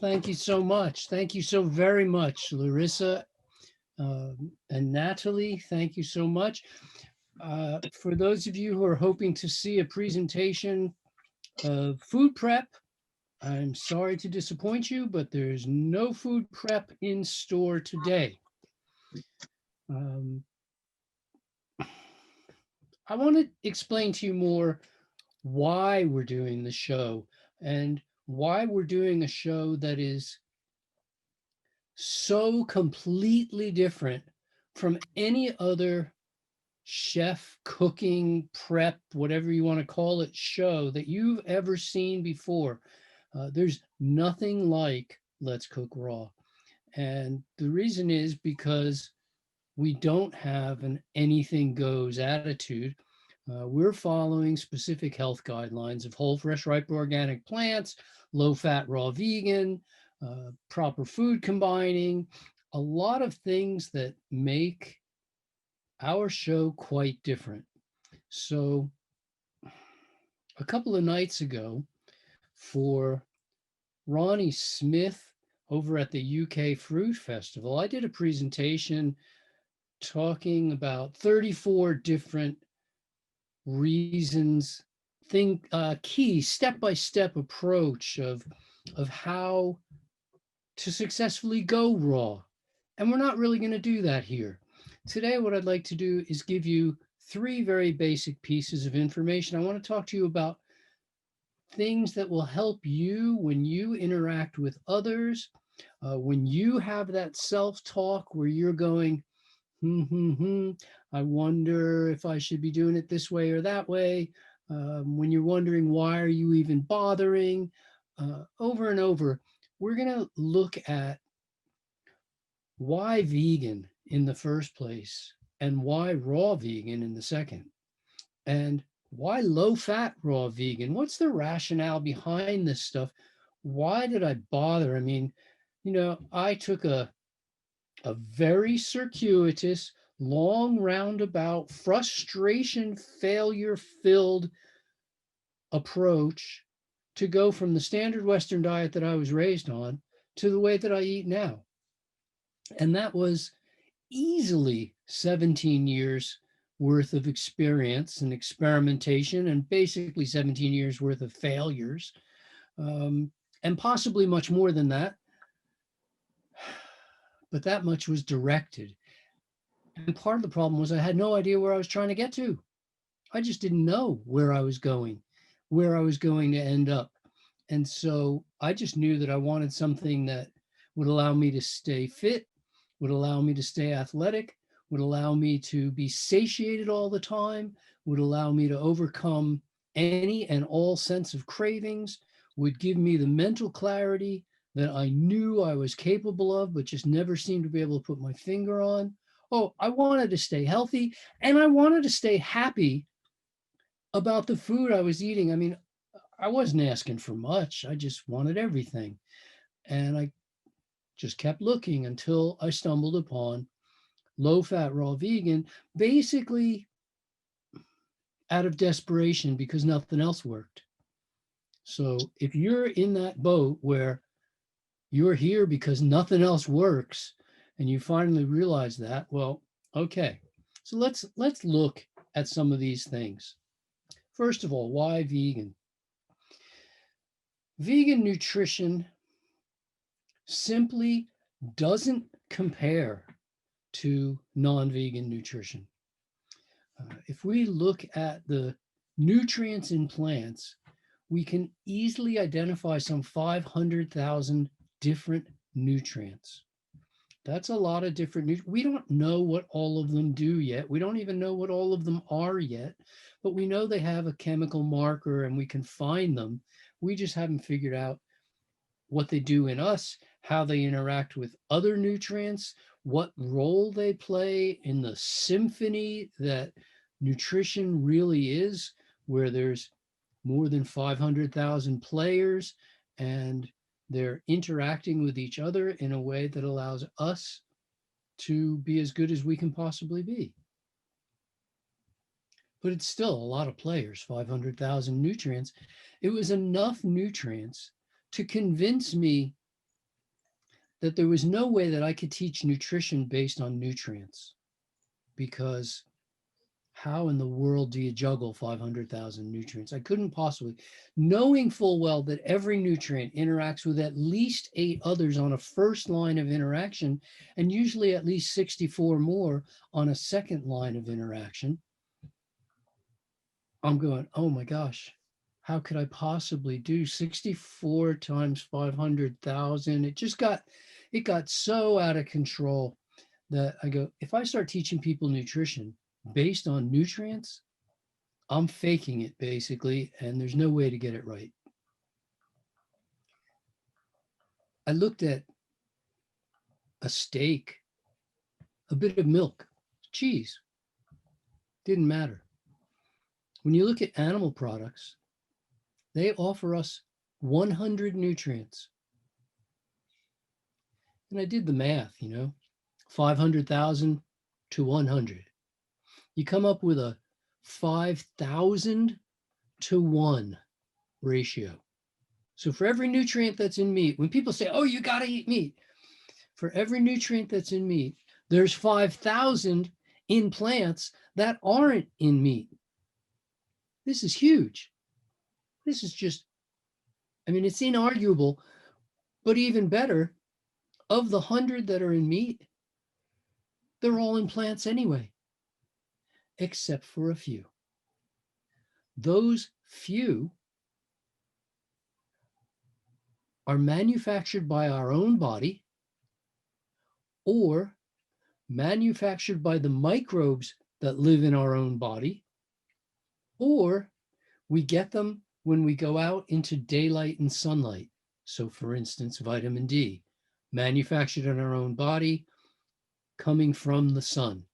thank you so much. Thank you so very much, Larissa and Natalie. Thank you so much. For those of you who are hoping to see a presentation of food prep, I'm sorry to disappoint you, but there's no food prep in store today. Um, I want to explain to you more why we're doing the show and why we're doing a show that is so completely different from any other chef, cooking, prep, whatever you want to call it, show that you've ever seen before. There's nothing like Let's Cook Raw. And the reason is because we don't have an anything goes attitude. We're following specific health guidelines of whole, fresh, ripe, organic plants, low fat, raw, vegan, proper food combining, a lot of things that make our show quite different. So, a couple of nights ago, for Ronnie Smith over at the UK Fruit Festival, I did a presentation talking about 34 different reasons, key step-by-step approach of how to successfully go raw. And we're not really going to do that here. Today, what I'd like to do is give you three very basic pieces of information. I want to talk to you about things that will help you when you interact with others, when you have that self-talk where you're going, I wonder if I should be doing it this way or that way. When you're wondering, why are you even bothering? Over and over, we're going to look at why vegan in the first place and why raw vegan in the second. And why low fat raw vegan? What's the rationale behind this stuff? Why did I bother? I mean, I took a very circuitous, long roundabout, frustration, failure filled approach to go from the standard Western diet that I was raised on to the way that I eat now. And that was easily 17 years worth of experience and experimentation, and basically 17 years worth of failures, and possibly much more than that. But that much was directed. And part of the problem was I had no idea where I was trying to get to. I just didn't know where I was going, where I was going to end up. And so I just knew that I wanted something that would allow me to stay fit, would allow me to stay athletic, would allow me to be satiated all the time, would allow me to overcome any and all sense of cravings, would give me the mental clarity that I knew I was capable of, but just never seemed to be able to put my finger on. Oh, I wanted to stay healthy and I wanted to stay happy about the food I was eating. I mean, I wasn't asking for much. I just wanted everything. And I just kept looking until I stumbled upon low fat raw vegan, basically out of desperation because nothing else worked. So if you're in that boat where you're here because nothing else works and you finally realize that, well, okay. So let's look at some of these things. First of all, why vegan? Vegan nutrition simply doesn't compare to non-vegan nutrition. If we look at the nutrients in plants, we can easily identify some 500,000 different nutrients. That's a lot of different. We don't know what all of them do yet. We don't even know what all of them are yet, but we know they have a chemical marker and we can find them. We just haven't figured out what they do in us, how they interact with other nutrients, what role they play in the symphony that nutrition really is, where there's more than 500,000 players and they're interacting with each other in a way that allows us to be as good as we can possibly be. But it's still a lot of players, 500,000 nutrients. It was enough nutrients to convince me that there was no way that I could teach nutrition based on nutrients, because how in the world do you juggle 500,000 nutrients? I couldn't possibly, knowing full well that every nutrient interacts with at least 8 others on a first line of interaction, and usually at least 64 more on a second line of interaction. I'm going, oh my gosh, how could I possibly do 64 times 500,000? It got so out of control that I go, if I start teaching people nutrition based on nutrients, I'm faking it basically, and there's no way to get it right. I looked at a steak, a bit of milk, cheese, didn't matter. When you look at animal products, they offer us 100 nutrients. And I did the math, 500,000 to 100. You come up with a 5,000 to 1 ratio. So for every nutrient that's in meat, when people say, oh, you got to eat meat, for every nutrient that's in meat, there's 5,000 in plants that aren't in meat. This is huge. This is just, it's inarguable, but even better, of the 100 that are in meat, they're all in plants anyway, except for a few. Those few are manufactured by our own body or manufactured by the microbes that live in our own body, or we get them when we go out into daylight and sunlight. So for instance, vitamin D, manufactured in our own body, coming from the sun.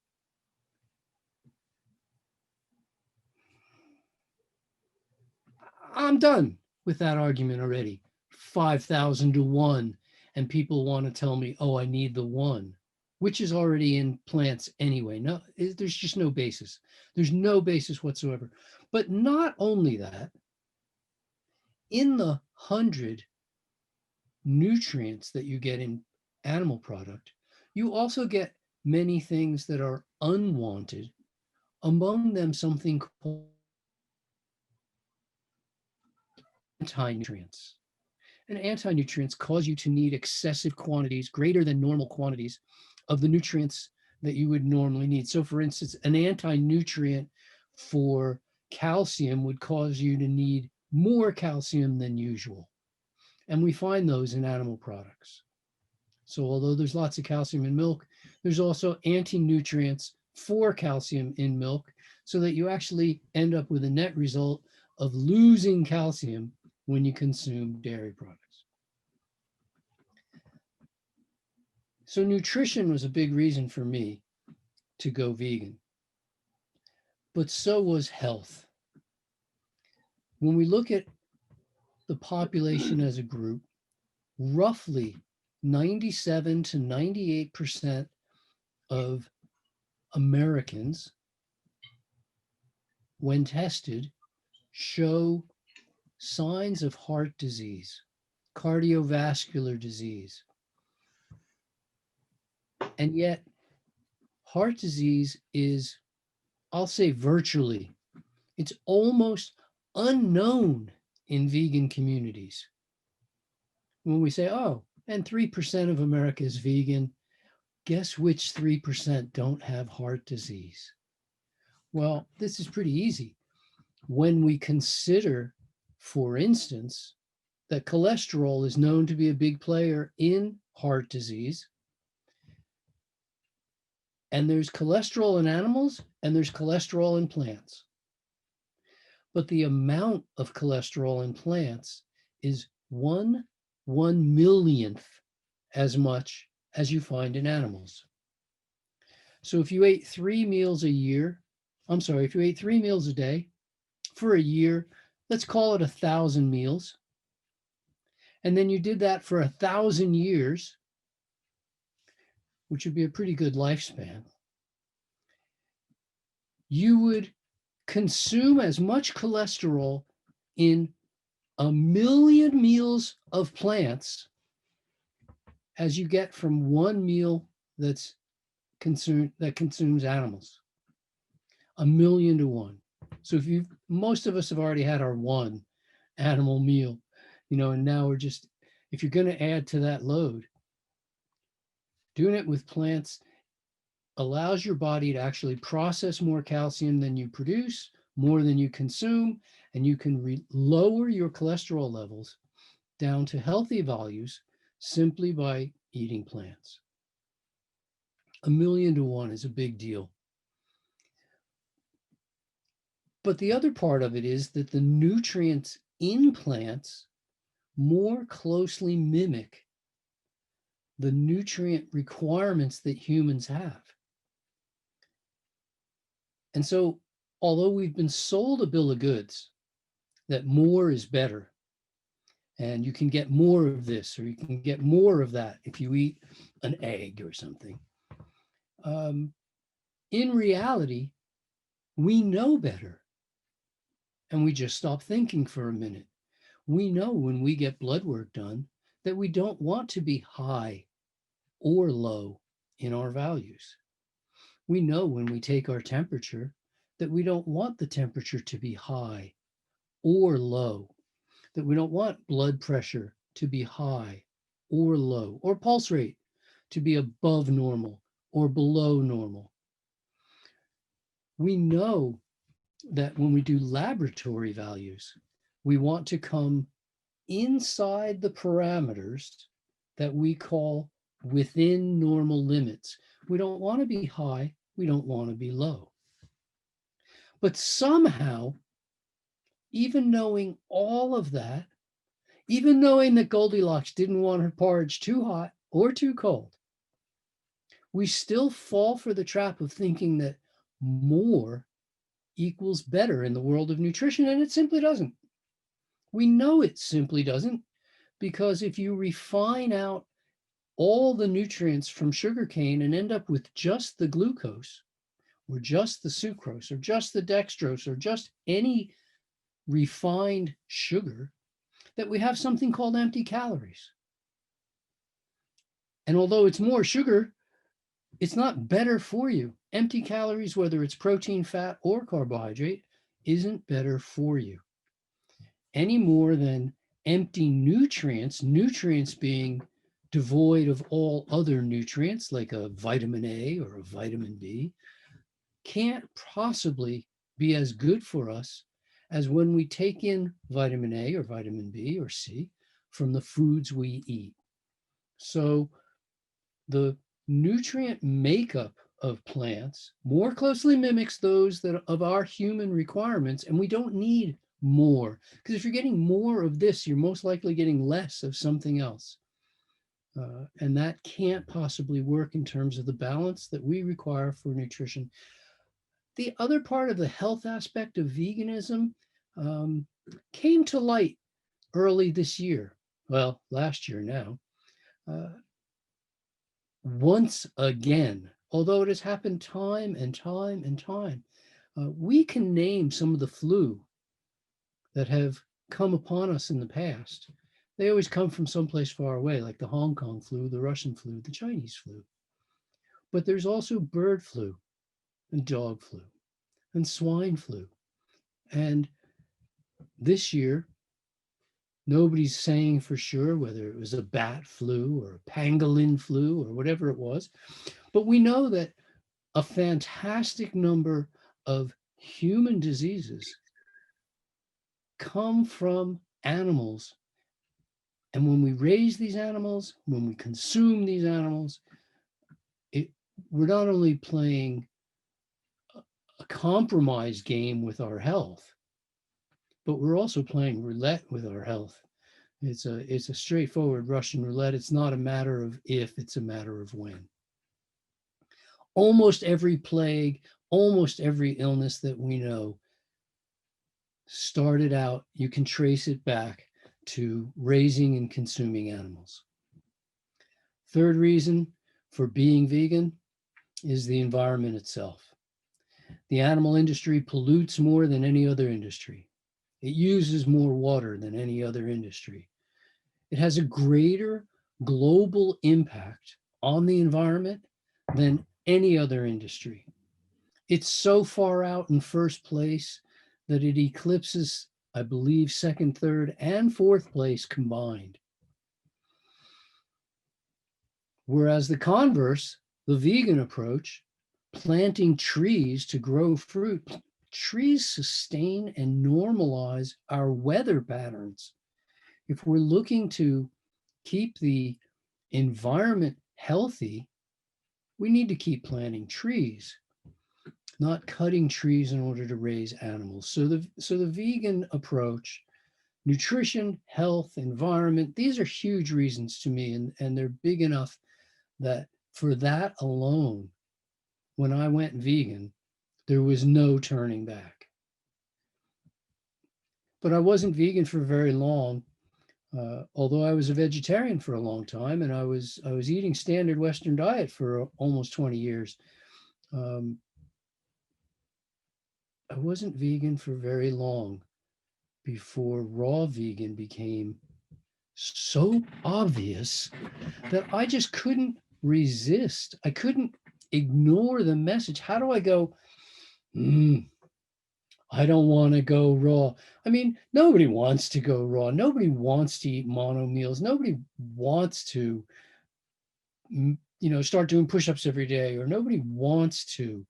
I'm done with that argument already. 5,000 to 1, and people want to tell me, oh, I need the 1, which is already in plants anyway. No, there's just no basis. There's no basis whatsoever. But not only that, in the 100 nutrients that you get in animal product, you also get many things that are unwanted, among them something called anti-nutrients. And anti-nutrients cause you to need excessive quantities, greater than normal quantities, of the nutrients that you would normally need. So for instance, an anti-nutrient for calcium would cause you to need more calcium than usual. And we find those in animal products. So although there's lots of calcium in milk, there's also anti-nutrients for calcium in milk, so that you actually end up with a net result of losing calcium when you consume dairy products. So nutrition was a big reason for me to go vegan, but so was health. When we look at the population as a group, roughly 97 to 98% of Americans, when tested, show signs of heart disease, cardiovascular disease. And yet, heart disease is, I'll say virtually, it's almost unknown in vegan communities. When we say, oh, and 3% of America is vegan, guess which 3% don't have heart disease? Well, this is pretty easy. When we consider, for instance, that cholesterol is known to be a big player in heart disease, and there's cholesterol in animals and there's cholesterol in plants. But the amount of cholesterol in plants is 1/1,000,000th as much as you find in animals. So if you ate 3 meals a year, if you ate 3 meals a day for a year, let's call it 1,000 meals. And then you did that for 1,000 years, which would be a pretty good lifespan. You would consume as much cholesterol in 1,000,000 meals of plants as you get from one meal that's that consumes animals, 1,000,000 to 1. So if you, most of us have already had our one animal meal, and now we're just, if you're going to add to that load, doing it with plants allows your body to actually process more calcium than you produce, more than you consume, and you can lower your cholesterol levels down to healthy values simply by eating plants. 1,000,000 to 1 is a big deal. But the other part of it is that the nutrients in plants more closely mimic the nutrient requirements that humans have. And so, although we've been sold a bill of goods that more is better, and you can get more of this or you can get more of that if you eat an egg or something, in reality, we know better. And we just stop thinking for a minute. We know when we get blood work done that we don't want to be high or low in our values. We know when we take our temperature that we don't want the temperature to be high or low, that we don't want blood pressure to be high or low, or pulse rate to be above normal or below normal. We know that when we do laboratory values, we want to come inside the parameters that we call within normal limits. We don't want to be high, we don't want to be low. But somehow, even knowing all of that, even knowing that Goldilocks didn't want her porridge too hot or too cold, we still fall for the trap of thinking that more equals better in the world of nutrition, and it simply doesn't. We know it simply doesn't, because if you refine out all the nutrients from sugarcane and end up with just the glucose, or just the sucrose, or just the dextrose, or just any refined sugar, that we have something called empty calories. And although it's more sugar, it's not better for you. Empty calories, whether it's protein, fat, or carbohydrate, isn't better for you any more than empty nutrients, nutrients being devoid of all other nutrients like a vitamin A or a vitamin B, can't possibly be as good for us as when we take in vitamin A or vitamin B or C from the foods we eat. So the nutrient makeup of plants more closely mimics those that of our human requirements, and we don't need more, because if you're getting more of this, you're most likely getting less of something else. And that can't possibly work in terms of the balance that we require for nutrition. The other part of the health aspect of veganism came to light early this year. Well, last year now. Once again, although it has happened time and time and time, we can name some of the flu that have come upon us in the past. They always come from someplace far away, like the Hong Kong flu, the Russian flu, the Chinese flu. But there's also bird flu and dog flu and swine flu. And this year, nobody's saying for sure whether it was a bat flu or a pangolin flu or whatever it was. But we know that a fantastic number of human diseases come from animals. And when we raise these animals, when we consume these animals, we're not only playing a compromise game with our health, but we're also playing roulette with our health. It's a straightforward Russian roulette. It's not a matter of if, it's a matter of when. Almost every plague, almost every illness that we know started out, you can trace it back to raising and consuming animals. Third reason for being vegan is the environment itself. The animal industry pollutes more than any other industry. It uses more water than any other industry. It has a greater global impact on the environment than any other industry. It's so far out in first place that it eclipses, I believe, second, third, and fourth place combined. Whereas the converse, the vegan approach, planting trees to grow fruit, trees sustain and normalize our weather patterns. If we're looking to keep the environment healthy, we need to keep planting trees, not cutting trees in order to raise animals. So the vegan approach, nutrition, health, environment, these are huge reasons to me, and they're big enough that for that alone, when I went vegan, there was no turning back. But I wasn't vegan for very long, although I was a vegetarian for a long time, and I was eating standard Western diet for almost 20 years. Um, I wasn't vegan for very long before raw vegan became so obvious that I just couldn't resist. I couldn't ignore the message. How do I go, I don't want to go raw? I mean, nobody wants to go raw. Nobody wants to eat mono meals. Nobody wants to, start doing push-ups every day, or nobody wants to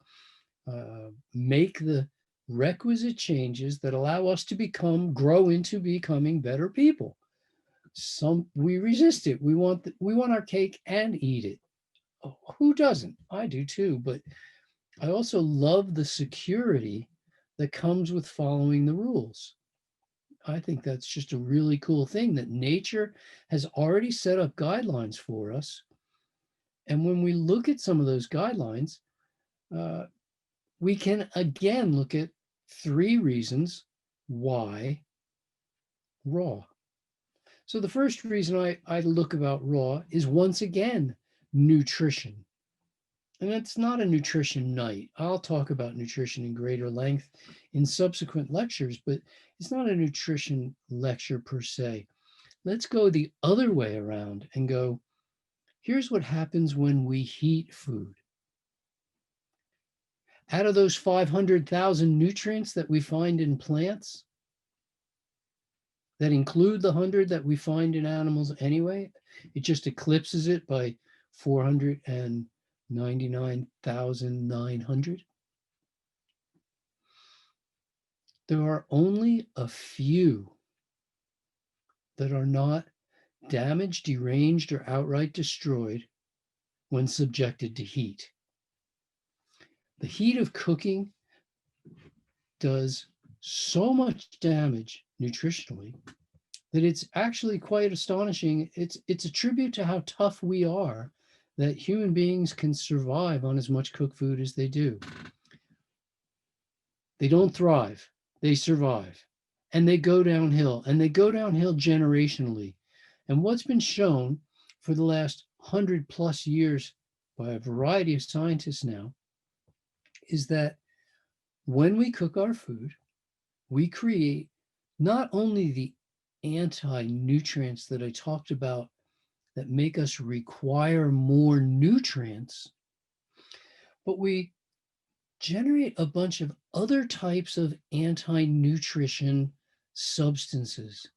make the requisite changes that allow us to grow into becoming better people. We resist it. We want our cake and eat it. Who doesn't? I do too, but I also love the security that comes with following the rules. I think that's just a really cool thing that nature has already set up guidelines for us. And when we look at some of those guidelines, uh, we can again look at 3 reasons why raw. So the first reason I look about raw is, once again, nutrition. And it's not a nutrition night. I'll talk about nutrition in greater length in subsequent lectures, but it's not a nutrition lecture per se. Let's go the other way around and go, here's what happens when we heat food. Out of those 500,000 nutrients that we find in plants, that include the 100 that we find in animals anyway, it just eclipses it by 499,900. There are only a few that are not damaged, deranged, or outright destroyed when subjected to heat. The heat of cooking does so much damage nutritionally that it's actually quite astonishing. It's a tribute to how tough we are that human beings can survive on as much cooked food as they do. They don't thrive, they survive. And they go downhill, and they go downhill generationally. And what's been shown for the last 100 plus years by a variety of scientists now is that when we cook our food, we create not only the anti-nutrients that I talked about that make us require more nutrients, but we generate a bunch of other types of anti-nutrition substances,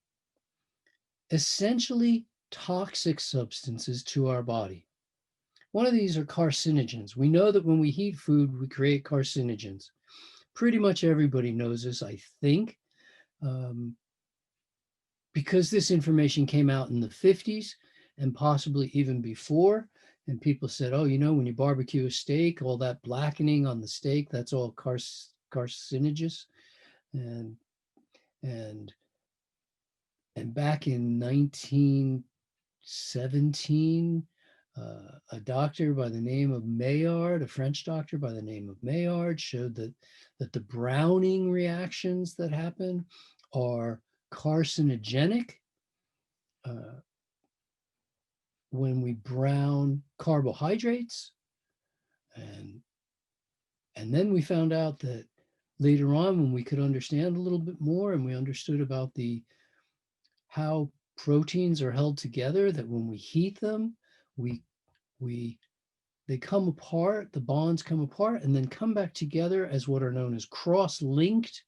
essentially toxic substances to our body. One of these are carcinogens. We know that when we heat food, we create carcinogens. Pretty much everybody knows this, I think, because this information came out in the 50s and possibly even before. And people said, oh, when you barbecue a steak, all that blackening on the steak, that's all carcinogenous. And back in 1917, a doctor by the name of Maillard, a French doctor by the name of Maillard, showed that the browning reactions that happen are carcinogenic. When we brown carbohydrates. And then we found out that later on, when we could understand a little bit more and we understood about how proteins are held together, that when we heat them, we we they come apart, the bonds come apart and then come back together as what are known as cross-linked,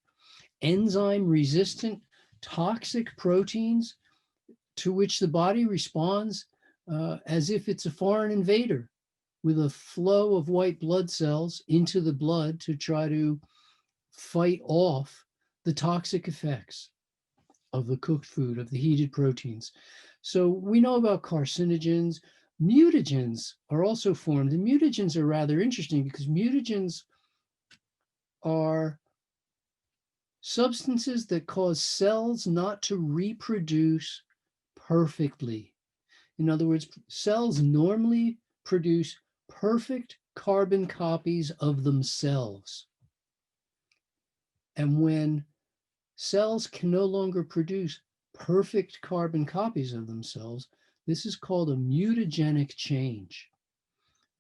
enzyme-resistant, toxic proteins to which the body responds as if it's a foreign invader with a flow of white blood cells into the blood to try to fight off the toxic effects of the cooked food, of the heated proteins. So we know about carcinogens. Mutagens are also formed, and mutagens are rather interesting because mutagens are substances that cause cells not to reproduce perfectly. In other words, cells normally produce perfect carbon copies of themselves. And when cells can no longer produce perfect carbon copies of themselves, this is called a mutagenic change.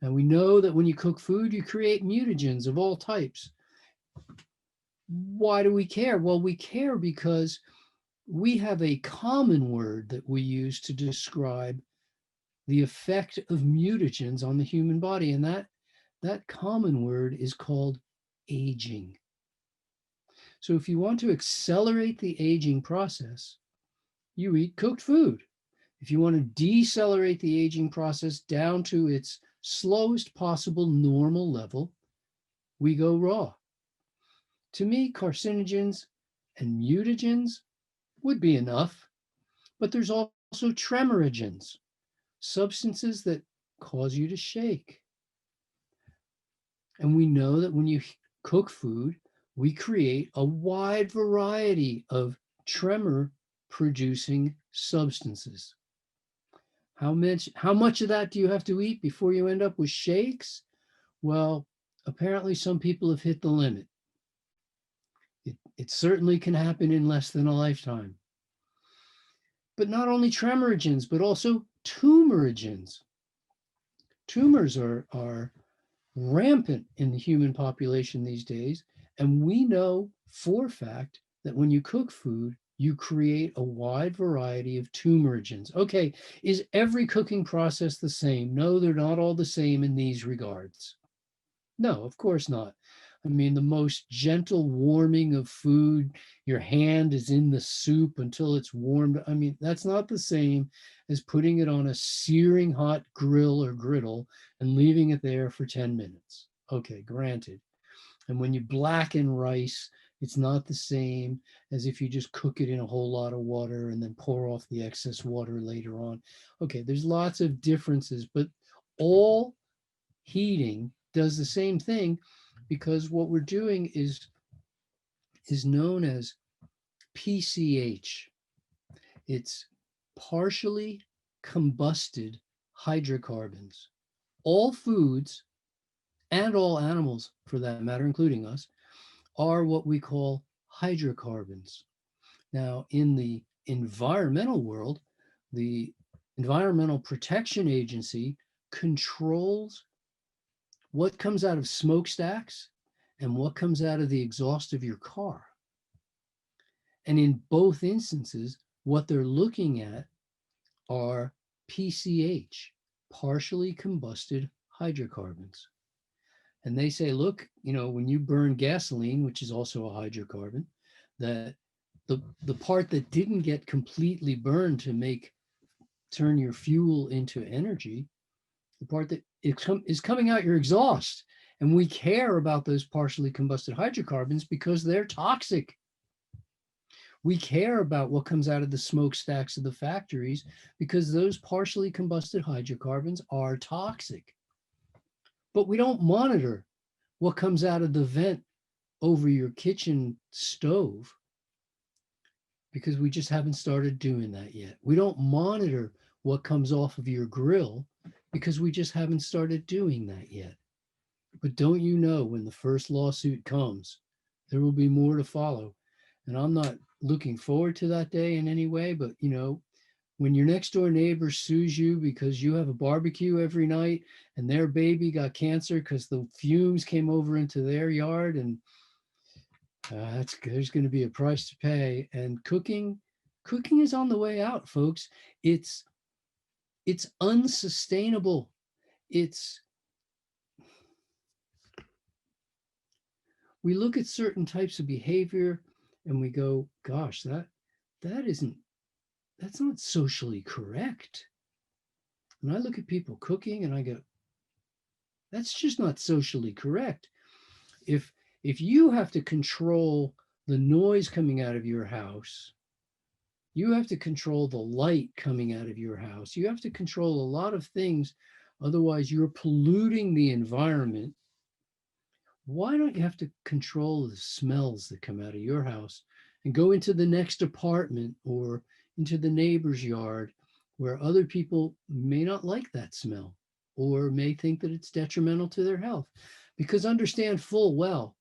And we know that when you cook food, you create mutagens of all types. Why do we care? Well, we care because we have a common word that we use to describe the effect of mutagens on the human body. And that common word is called aging. So if you want to accelerate the aging process, you eat cooked food. If you want to decelerate the aging process down to its slowest possible normal level, we go raw. To me, carcinogens and mutagens would be enough, but there's also tremorogens, substances that cause you to shake. And we know that when you cook food, we create a wide variety of tremor producing substances. How much of that do you have to eat before you end up with shakes? Well, apparently some people have hit the limit. It certainly can happen in less than a lifetime. But not only tremorogens, but also tumorigens. Tumors are rampant in the human population these days. And we know for a fact that when you cook food, you create a wide variety of tumorigens. Okay, is every cooking process the same? No, they're not all the same in these regards. No, of course not. I mean, the most gentle warming of food, your hand is in the soup until it's warmed. I mean, that's not the same as putting it on a searing hot grill or griddle and leaving it there for 10 minutes. Okay, granted. And when you blacken rice, it's not the same as if you just cook it in a whole lot of water and then pour off the excess water later on. Okay, there's lots of differences, but all heating does the same thing because what we're doing is known as PCH. It's partially combusted hydrocarbons. All foods and all animals, for that matter, including us, are what we call hydrocarbons. Now, in the environmental world, the Environmental Protection Agency controls what comes out of smokestacks and what comes out of the exhaust of your car. And in both instances, what they're looking at are PCH, partially combusted hydrocarbons. And they say, look, when you burn gasoline, which is also a hydrocarbon, that the part that didn't get completely burned to turn your fuel into energy, the part that is coming out your exhaust. And we care about those partially combusted hydrocarbons because they're toxic. We care about what comes out of the smokestacks of the factories because those partially combusted hydrocarbons are toxic. But we don't monitor what comes out of the vent over your kitchen stove because we just haven't started doing that yet. We don't monitor what comes off of your grill because we just haven't started doing that yet. But don't you know, when the first lawsuit comes, there will be more to follow. And I'm not looking forward to that day in any way, but when your next door neighbor sues you because you have a barbecue every night and their baby got cancer because the fumes came over into their yard, and there's going to be a price to pay. And cooking Cooking is on the way out, folks. It's it's unsustainable. It's we look at certain types of behavior and we go, gosh, that isn't that's not socially correct. And I look at people cooking and I go, that's just not socially correct. If if you have to control the noise coming out of your house, you have to control the light coming out of your house. You have to control a lot of things. Otherwise, you're polluting the environment. Why don't you have to control the smells that come out of your house and go into the next apartment or into the neighbor's yard where other people may not like that smell or may think that it's detrimental to their health? Because understand full well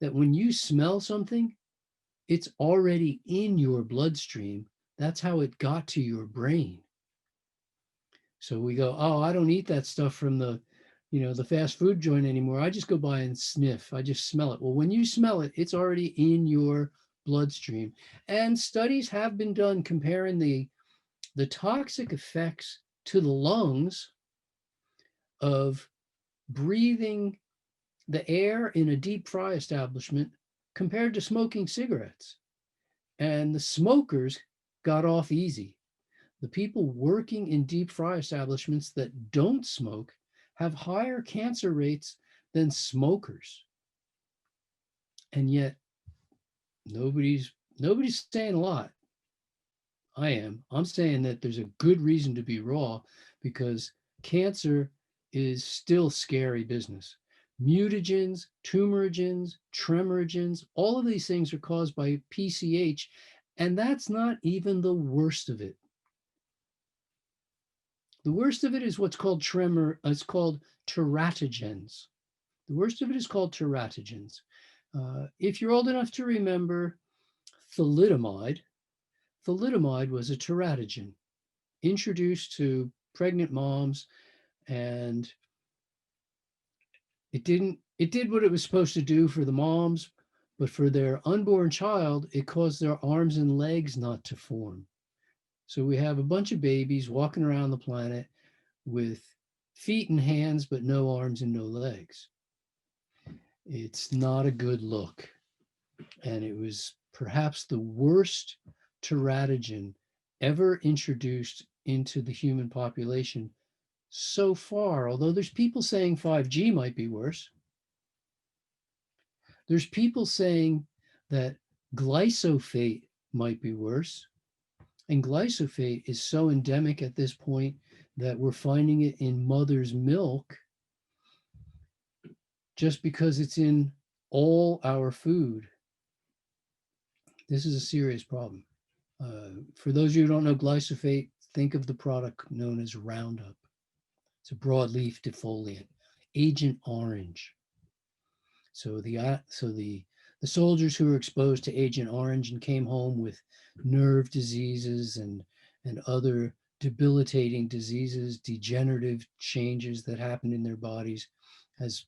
that when you smell something, it's already in your bloodstream. That's how it got to your brain. So we go, oh, I don't eat that stuff from the fast food joint anymore. I just go by and sniff. I just smell it. Well, when you smell it, it's already in your bloodstream. And studies have been done comparing the toxic effects to the lungs of breathing the air in a deep fry establishment compared to smoking cigarettes. And the smokers got off easy. The people working in deep fry establishments that don't smoke have higher cancer rates than smokers. And yet nobody's saying a lot. I am. I'm saying that there's a good reason to be raw because cancer is still scary business. Mutagens, tumorigens, tremorigens, all of these things are caused by PCH, and that's not even the worst of it. The worst of it is what's called it's called teratogens. The worst of it is called teratogens. If you're old enough to remember thalidomide, thalidomide was a teratogen introduced to pregnant moms, and it did what it was supposed to do for the moms, but for their unborn child, it caused their arms and legs not to form. So we have a bunch of babies walking around the planet with feet and hands, but no arms and no legs. It's not a good look. And it was perhaps the worst teratogen ever introduced into the human population so far, although there's people saying 5G might be worse. There's people saying that glyphosate might be worse. And glyphosate is so endemic at this point that we're finding it in mother's milk just because it's in all our food. This is a serious problem. For those of you who don't know glyphosate, think of the product known as Roundup. It's a broadleaf defoliant, Agent Orange. So the soldiers who were exposed to Agent Orange and came home with nerve diseases and other debilitating diseases, degenerative changes that happened in their bodies as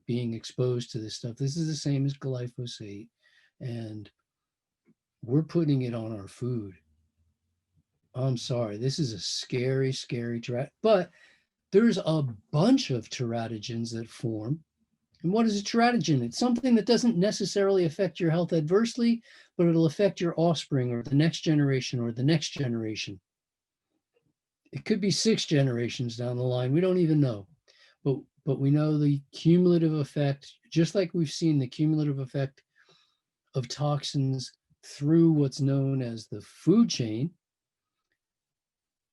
being exposed to this stuff. This is the same as glyphosate, and we're putting it on our food. I'm sorry, this is a scary, scary but there's a bunch of teratogens that form. And what is a teratogen? It's something that doesn't necessarily affect your health adversely, but it'll affect your offspring or the next generation or the next generation. It could be 6 generations down the line. We don't even know. But we know the cumulative effect, just like we've seen the cumulative effect of toxins through what's known as the food chain.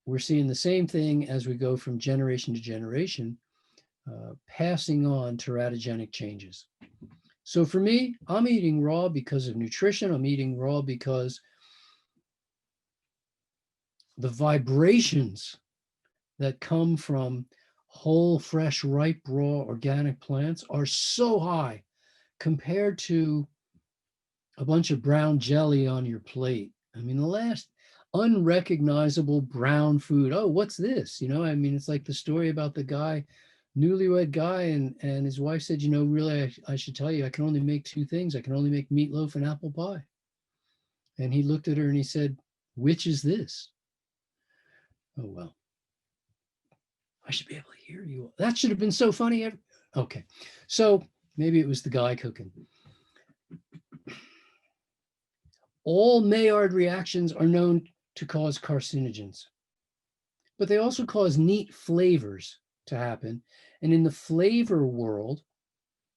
We're seeing the same thing as we go from generation to generation, passing on teratogenic changes. So for me, I'm eating raw because of nutrition. I'm eating raw because the vibrations that come from whole, fresh, ripe, raw, organic plants are so high compared to a bunch of brown jelly on your plate. I mean, the last unrecognizable brown food. Oh, what's this? I mean, it's like the story about the guy, newlywed guy, and his wife said, really, I should tell you, I can only make 2 things. I can only make meatloaf and apple pie. And he looked at her and he said, "Which is this?" Oh, well, I should be able to hear you. That should have been so funny. Okay. So maybe it was the guy cooking. All Maillard reactions are known to cause carcinogens, but they also cause neat flavors to happen. And in the flavor world,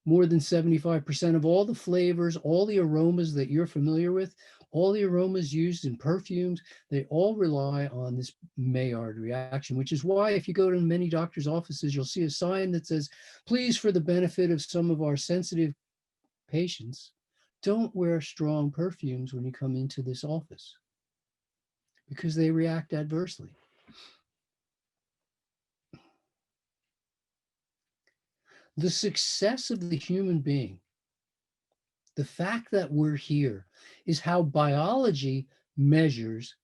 more than 75% of all the flavors, all the aromas that you're familiar with, all the aromas used in perfumes, they all rely on this Maillard reaction, which is why if you go to many doctors' offices, you'll see a sign that says, "Please, for the benefit of some of our sensitive patients, don't wear strong perfumes when you come into this office because they react adversely." The success of the human being, the fact that we're here, is how biology measures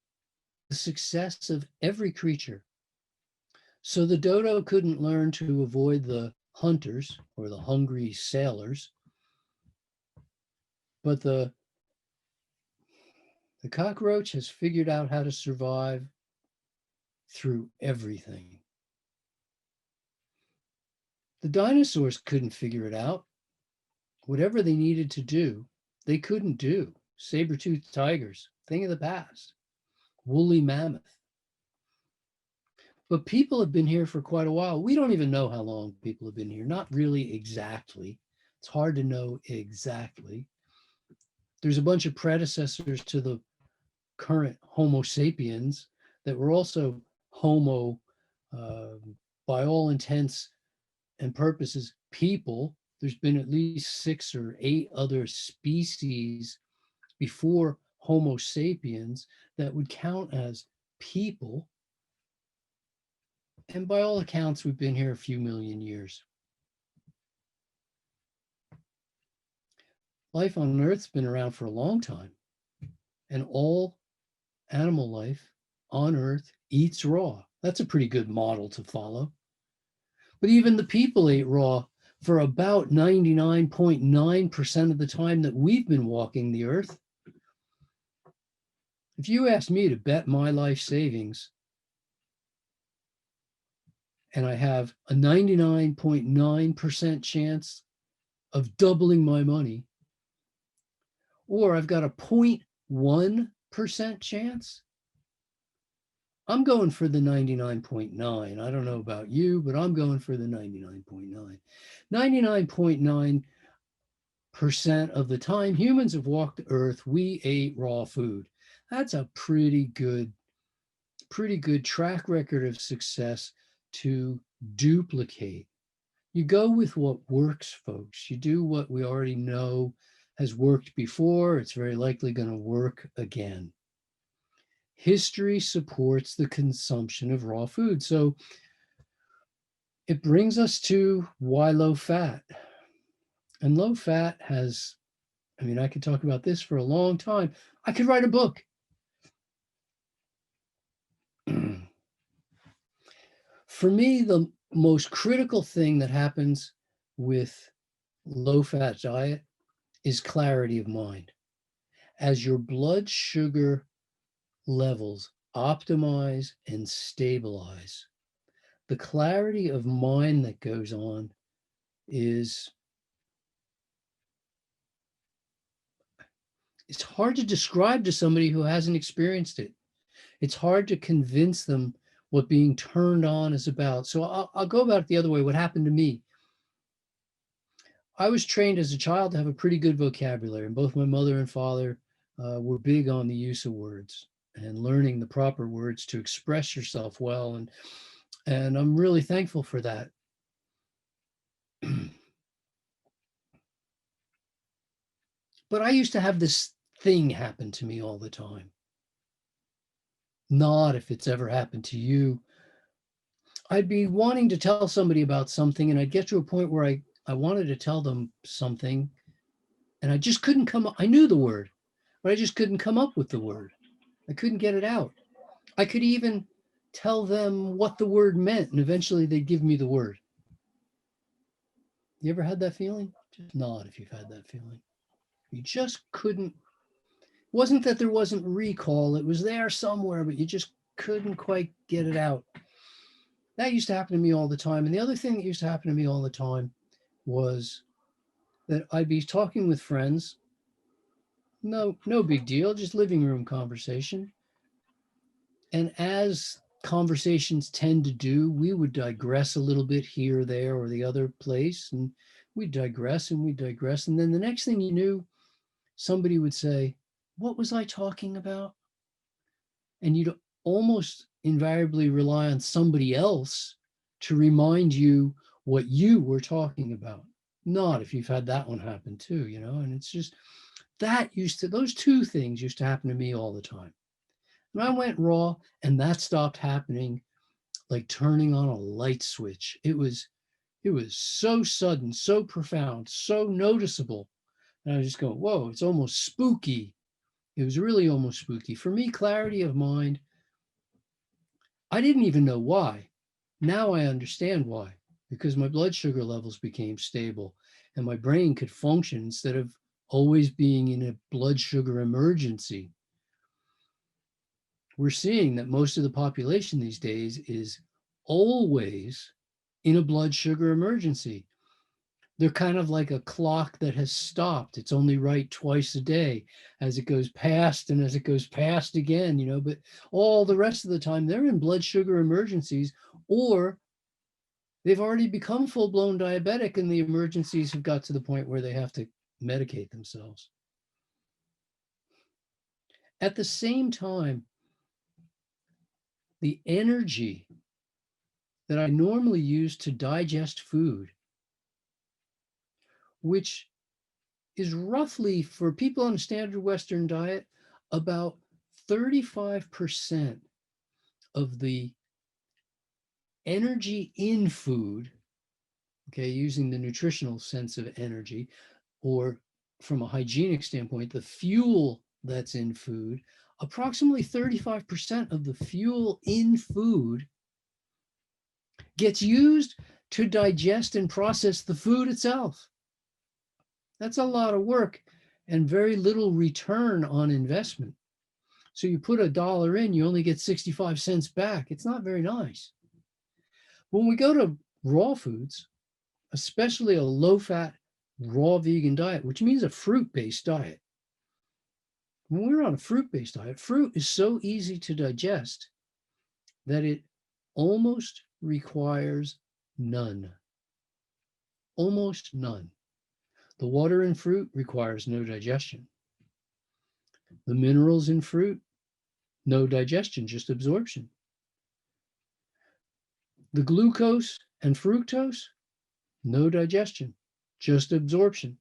the success of every creature. So the dodo couldn't learn to avoid the hunters or the hungry sailors, but the cockroach has figured out how to survive through everything. The dinosaurs couldn't figure it out. Whatever they needed to do, they couldn't do. Saber-toothed tigers, thing of the past. Woolly mammoth. But people have been here for quite a while. We don't even know how long people have been here. Not really exactly. It's hard to know exactly. There's a bunch of predecessors to the current Homo sapiens that were also Homo, uh, by all intents and purposes, people. There's been at least 6 or 8 other species before Homo sapiens that would count as people. And by all accounts, we've been here a few million years. Life on Earth's been around for a long time, and all animal life on Earth eats raw. That's a pretty good model to follow. But even the people ate raw for about 99.9% of the time that we've been walking the Earth. If you asked me to bet my life savings, and I have a 99.9% chance of doubling my money, or I've got a 0.1% chance, I'm going for the 99.9. I don't know about you, but I'm going for the 99.9. 99.9% of the time humans have walked the earth, we ate raw food. That's a pretty good track record of success to duplicate. You go with what works, folks. You do what we already know has worked before. It's very likely going to work again. History supports the consumption of raw food. So it brings us to why low fat. And low fat has, I mean, I could talk about this for a long time. I could write a book. For me, the most critical thing that happens with low fat diet is clarity of mind. As your blood sugar levels optimize and stabilize, the clarity of mind that goes on is, it's hard to describe to somebody who hasn't experienced it. It's hard to convince them what being turned on is about. So I'll go about it the other way. What happened to me? I was trained as a child to have a pretty good vocabulary, and both my mother and father were big on the use of words and learning the proper words to express yourself well. And I'm really thankful for that. But I used to have this thing happen to me all the time. Not if it's ever happened to you. I'd be wanting to tell somebody about something, and I'd get to a point where I wanted to tell them something, and I just couldn't come up. I knew the word, but I just couldn't come up with the word. I couldn't get it out. I could even tell them what the word meant, and eventually they'd give me the word. You ever had that feeling? Just nod if you've had that feeling. You just couldn't Wasn't that there wasn't recall, it was there somewhere, but you just couldn't quite get it out. That used to happen to me all the time. And the other thing that used to happen to me all the time was that I'd be talking with friends. No big deal, just living room conversation. And as conversations tend to do, we would digress a little bit here or there or the other place. And we'd digress and we'd digress. And then the next thing you knew, somebody would say, "What was I talking about?" And you'd almost invariably rely on somebody else to remind you what you were talking about. Not if you've had that one happen too, and it's just those two things used to happen to me all the time. And I went raw and that stopped happening like turning on a light switch. It was so sudden, so profound, so noticeable. And I was just going, whoa, it's almost spooky. It was really almost spooky. For me, clarity of mind, I didn't even know why. Now I understand why, because my blood sugar levels became stable and my brain could function instead of always being in a blood sugar emergency. We're seeing that most of the population these days is always in a blood sugar emergency. They're kind of like a clock that has stopped. It's only right twice a day as it goes past and as it goes past again, but all the rest of the time they're in blood sugar emergencies, or they've already become full-blown diabetic and the emergencies have got to the point where they have to medicate themselves. At the same time, the energy that I normally use to digest food, which is roughly, for people on a standard Western diet, about 35% of the energy in food, okay, using the nutritional sense of energy, or from a hygienic standpoint, the fuel that's in food, approximately 35% of the fuel in food gets used to digest and process the food itself. That's a lot of work and very little return on investment. So you put $1 in, you only get 65 cents back. It's not very nice. When we go to raw foods, especially a low-fat, raw vegan diet, which means a fruit-based diet. When we're on a fruit-based diet, fruit is so easy to digest that it almost requires none. Almost none. The water in fruit requires no digestion. The minerals in fruit, no digestion, just absorption. The glucose and fructose, no digestion, just absorption.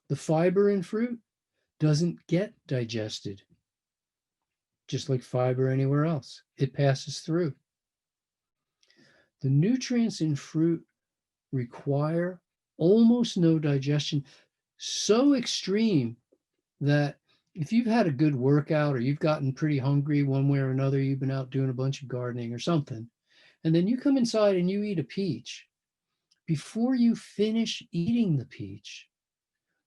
The fiber in fruit doesn't get digested, just like fiber anywhere else. It passes through. The nutrients in fruit require almost no digestion, so extreme that if you've had a good workout or you've gotten pretty hungry one way or another, you've been out doing a bunch of gardening or something, and then you come inside and you eat a peach, before you finish eating the peach,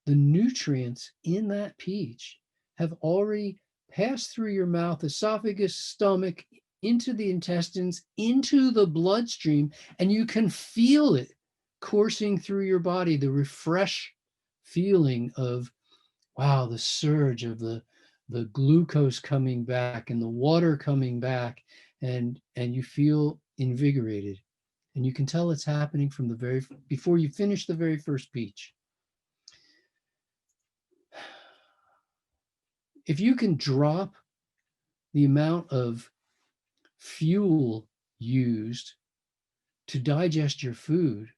the nutrients in that peach have already passed through your mouth, esophagus, stomach, into the intestines, into the bloodstream, and you can feel it coursing through your body, the refresh feeling of, wow, the surge of the glucose coming back and the water coming back, and you feel invigorated. And you can tell it's happening from before you finish the very first peach. If you can drop the amount of fuel used to digest your food,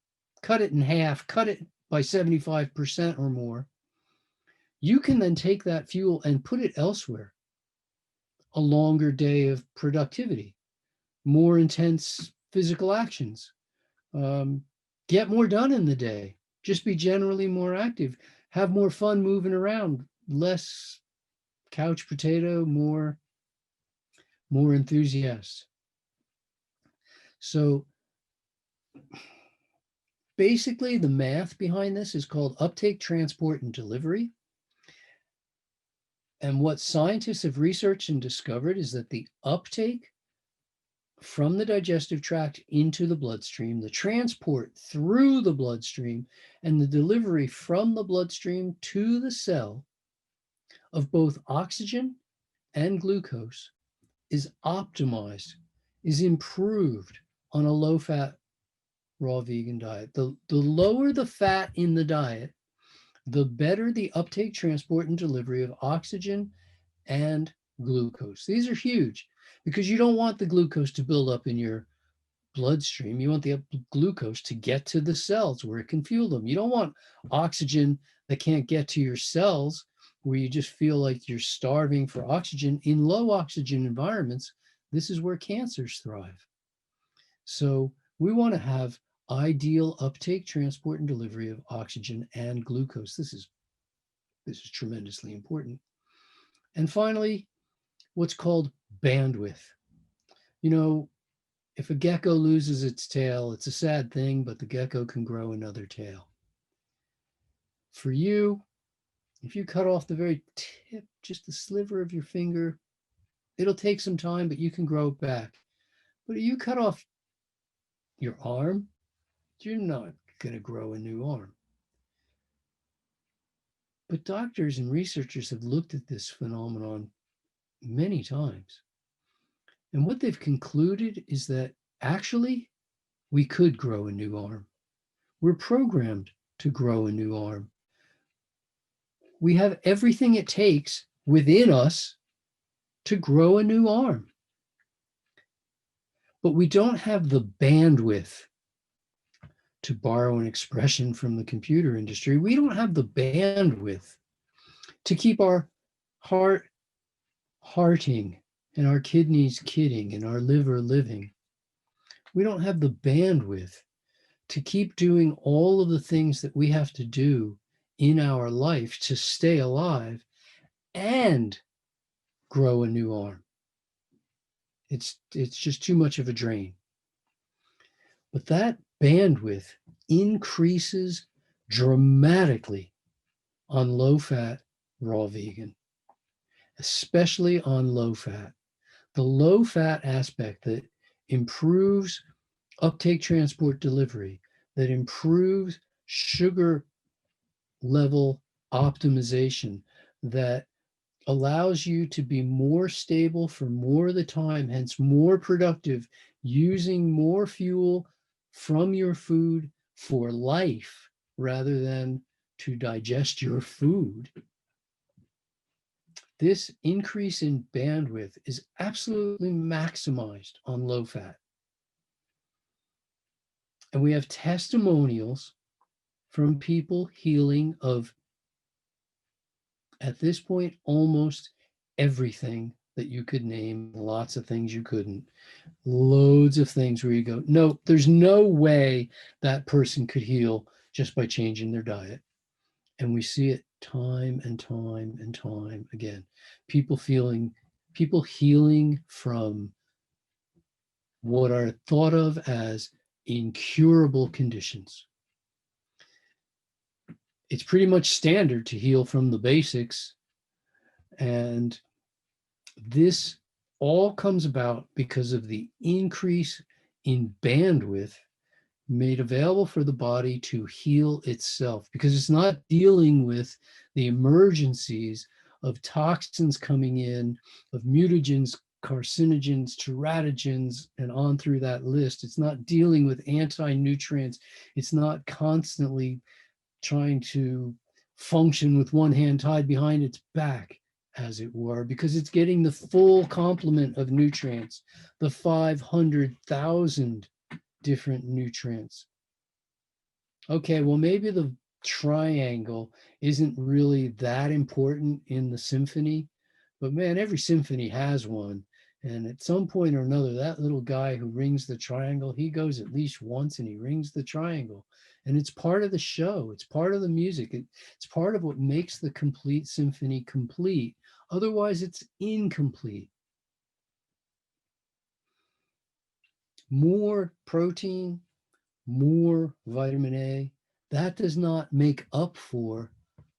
cut it in half, cut it by 75% or more, you can then take that fuel and put it elsewhere. A longer day of productivity, more intense physical actions, get more done in the day, just be generally more active, have more fun moving around, less couch potato, more enthusiast. So basically the math behind this is called uptake, transport, and delivery. And what scientists have researched and discovered is that the uptake from the digestive tract into the bloodstream, the transport through the bloodstream, and the delivery from the bloodstream to the cell of both oxygen and glucose is optimized, is improved on a low-fat raw vegan diet. The lower the fat in the diet, the better the uptake, transport, and delivery of oxygen and glucose. These are huge because you don't want the glucose to build up in your bloodstream. You want the glucose to get to the cells where it can fuel them. You don't want oxygen that can't get to your cells where you just feel like you're starving for oxygen. In low oxygen environments, this is where cancers thrive. So we want to have ideal uptake, transport, and delivery of oxygen and glucose. This is tremendously important. And finally, what's called bandwidth. You know, if a gecko loses its tail, it's a sad thing, but the gecko can grow another tail. For you, if you cut off the very tip, just the sliver of your finger, it'll take some time, but you can grow it back. But if you cut off your arm, you're not going to grow a new arm. But doctors and researchers have looked at this phenomenon many times. And what they've concluded is that actually we could grow a new arm. We're programmed to grow a new arm. We have everything it takes within us to grow a new arm. But we don't have the bandwidth, to borrow an expression from the computer industry. We don't have the bandwidth to keep our heart hearting and our kidneys kidding and our liver living. We don't have the bandwidth to keep doing all of the things that we have to do in our life to stay alive and grow a new arm. It's just too much of a drain. But that bandwidth increases dramatically on low-fat raw vegan, especially on low-fat. The low-fat aspect that improves uptake, transport, delivery, that improves sugar level optimization, that allows you to be more stable for more of the time, hence more productive, using more fuel from your food for life rather than to digest your food. This increase in bandwidth is absolutely maximized on low fat. And we have testimonials from people healing of, at this point, almost everything that you could name, lots of things you couldn't, loads of things where you go, no, there's no way that person could heal just by changing their diet. And we see it time and time and time again. People healing from what are thought of as incurable conditions. It's pretty much standard to heal from the basics. And this all comes about because of the increase in bandwidth made available for the body to heal itself, because it's not dealing with the emergencies of toxins coming in, of mutagens, carcinogens, teratogens, and on through that list. It's not dealing with anti-nutrients. It's not constantly trying to function with one hand tied behind its back, as it were, because it's getting the full complement of nutrients, the 500,000 different nutrients. Okay, well, maybe the triangle isn't really that important in the symphony, but man, every symphony has one. And at some point or another, that little guy who rings the triangle, he goes at least once and he rings the triangle. And it's part of the show. It's part of the music. It's part of what makes the complete symphony complete. Otherwise, it's incomplete. More protein, more vitamin A, that does not make up for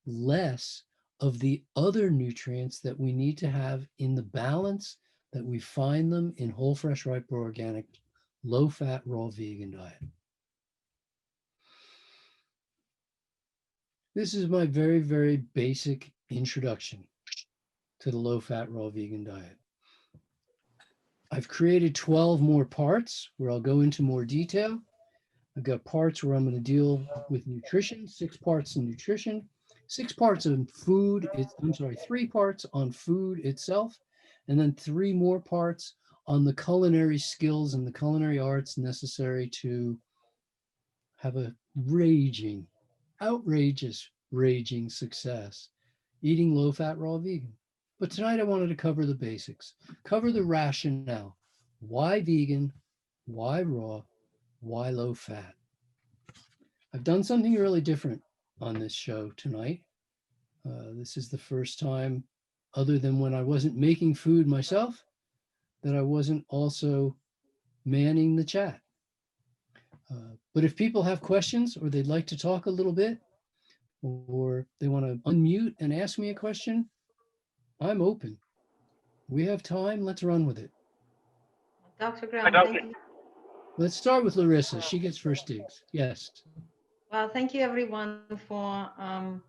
less of the other nutrients that we need to have in the balance that we find them in whole, fresh, ripe, or organic, low fat, raw vegan diet. This is my very, very basic introduction to the low fat, raw vegan diet. I've created 12 more parts where I'll go into more detail. I've got parts where I'm going to deal with nutrition, 6 parts in nutrition, 6 parts on food. I'm sorry, 3 parts on food itself, and then 3 more parts on the culinary skills and the culinary arts necessary to have a raging, outrageous, raging success eating low fat, raw vegan. But tonight I wanted to cover the basics, cover the rationale. Why vegan? Why raw? Why low fat? I've done something really different on this show tonight. This is the first time, other than when I wasn't making food myself, that I wasn't also manning the chat. But if people have questions or they'd like to talk a little bit, or they want to unmute and ask me a question, I'm open. We have time. Let's run with it. Dr. Graham, thank you. Let's start with Larissa. She gets first digs. Yes. Well, thank you everyone for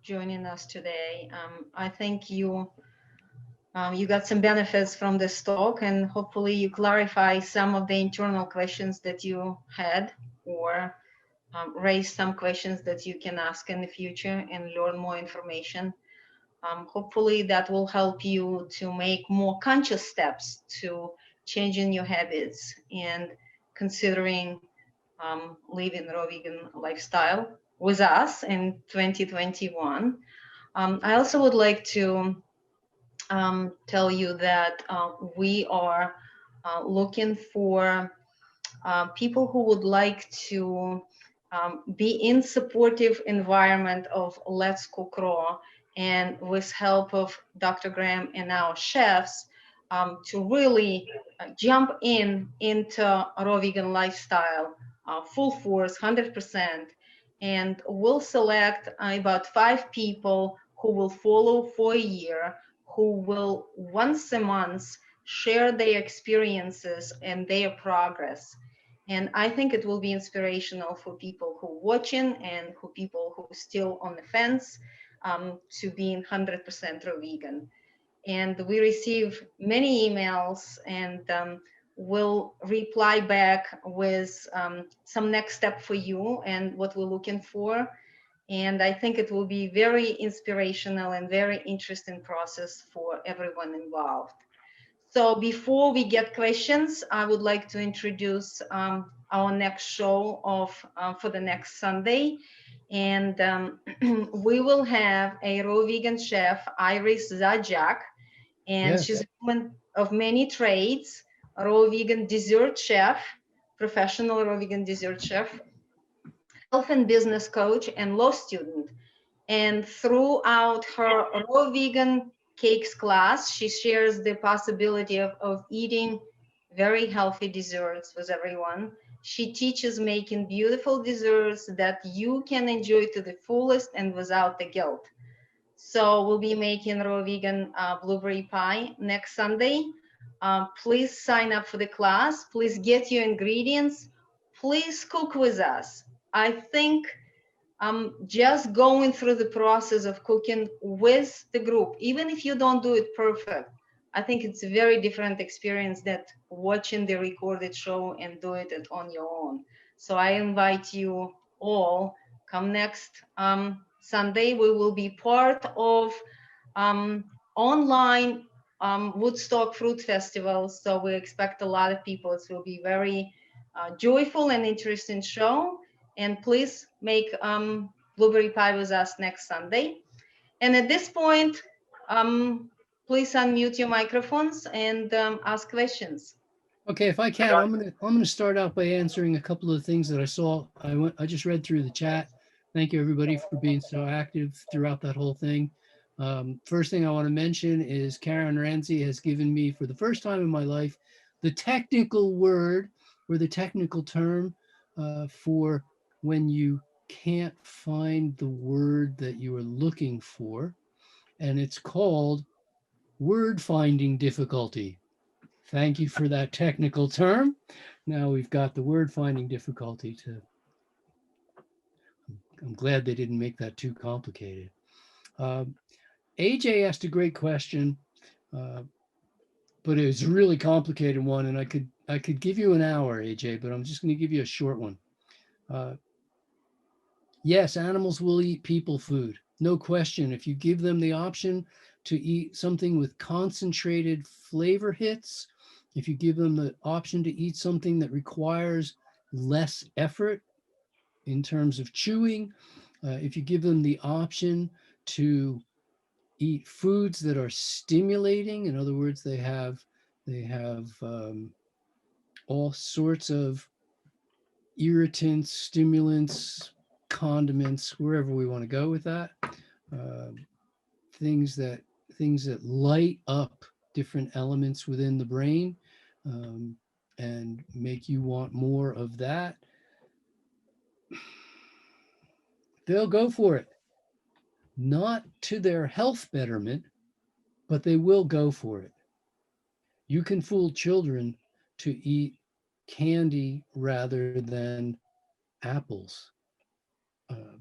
joining us today. I think you got some benefits from this talk, and hopefully you clarify some of the internal questions that you had, or raise some questions that you can ask in the future and learn more information. Hopefully that will help you to make more conscious steps to changing your habits and considering living raw vegan lifestyle with us in 2021. I also would like to tell you that we are looking for people who would like to be in supportive environment of Let's Cook Raw, and with help of Dr. Graham and our chefs to really jump into raw vegan lifestyle full force, 100%. And we'll select about 5 people who will follow for a year, who will once a month share their experiences and their progress. And I think it will be inspirational for people who are watching and for people who are still on the fence to being 100% raw vegan. And we receive many emails, and we'll reply back with some next step for you and what we're looking for. And I think it will be very inspirational and very interesting process for everyone involved. So before we get questions, I would like to introduce our next show for the next Sunday. And we will have a raw vegan chef, Iris Zajac, and Yes. she's a woman of many trades, a raw vegan dessert chef, professional raw vegan dessert chef, health and business coach, and law student. And throughout her raw vegan cakes class, she shares the possibility of eating very healthy desserts with everyone. She teaches making beautiful desserts that you can enjoy to the fullest and without the guilt. So we'll be making raw vegan blueberry pie next Sunday. Please sign up for the class. Please get your ingredients. Please cook with us. I think just going through the process of cooking with the group, even if you don't do it perfect, I think it's a very different experience that watching the recorded show and doing it on your own. So I invite you all, come next Sunday. We will be part of online Woodstock Fruit Festival. So we expect a lot of people. It will be very joyful and interesting show. And please make blueberry pie with us next Sunday. And at this point, please unmute your microphones and ask questions. Okay, if I can, I'm gonna start out by answering a couple of things that I saw. I just read through the chat. Thank you everybody for being so active throughout that whole thing. First thing I want to mention is Karen Ramsey has given me, for the first time in my life, the technical word or the technical term for when you can't find the word that you are looking for. and it's called word finding difficulty. Thank you for that technical term. Now we've got the word finding difficulty to, I'm glad they didn't make that too complicated. Um, AJ asked a great question, uh, but it was a really complicated one, and I could give you an hour, AJ, but I'm just going to give you a short one. Uh, yes, animals will eat people food, no question. If you give them the option to eat something with concentrated flavor hits, if you give them the option to eat something that requires less effort in terms of chewing, if you give them the option to eat foods that are stimulating, in other words, they have all sorts of irritants, stimulants, condiments, wherever we want to go with that. Um, things that things that light up different elements within the brain, um, and make you want more of that. They'll go for it, not to their health betterment, but they will go for it. You can fool children to eat candy rather than apples, uh,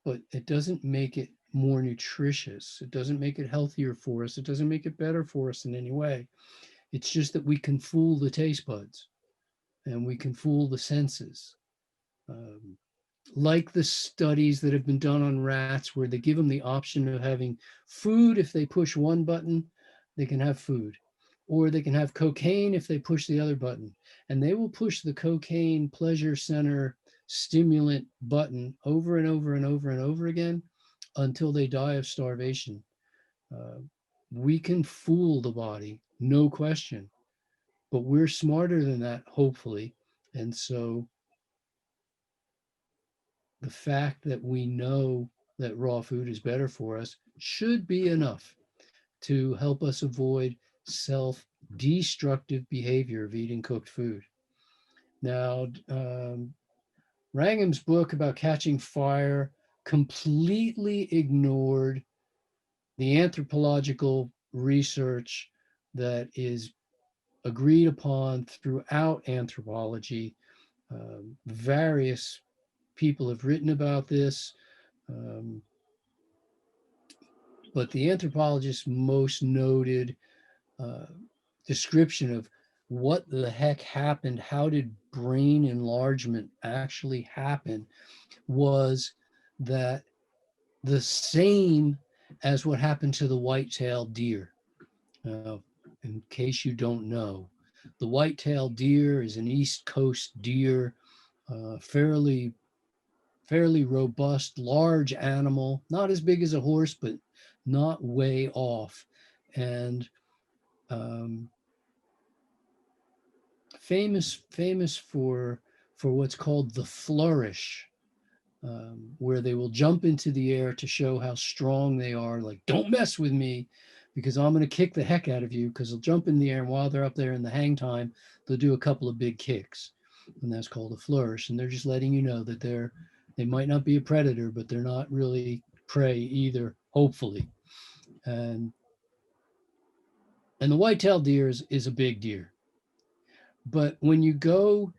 but it doesn't make it more nutritious. It doesn't make it healthier for us. It doesn't make it better for us in any way. It's just that we can fool the taste buds and we can fool the senses. Um, like the studies that have been done on rats, where they give them the option of having food. If they push one button, they can have food, or they can have cocaine if they push the other button. And they will push the cocaine pleasure center stimulant button over and over and over and over again until they die of starvation. Uh, we can fool the body, no question, but we're smarter than that, hopefully. And so the fact that we know that raw food is better for us should be enough to help us avoid self destructive behavior of eating cooked food. Now, Wrangham's book about catching fire completely ignored the anthropological research that is agreed upon throughout anthropology. Various people have written about this. Um, but the anthropologist's most noted uh, description of what the heck happened, how did brain enlargement actually happen, was that the same as what happened to the white-tailed deer. In case you don't know, the white-tailed deer is an East Coast deer, fairly robust, large animal, not as big as a horse, but not way off, and um, famous for what's called the flourish, where they will jump into the air to show how strong they are. Like, don't mess with me, because I'm going to kick the heck out of you. Because they'll jump in the air, and while they're up there in the hang time, they'll do a couple of big kicks, and that's called a flourish. And they're just letting you know that they might not be a predator, but they're not really prey either, hopefully. And the white-tailed deer is a big deer. But when you go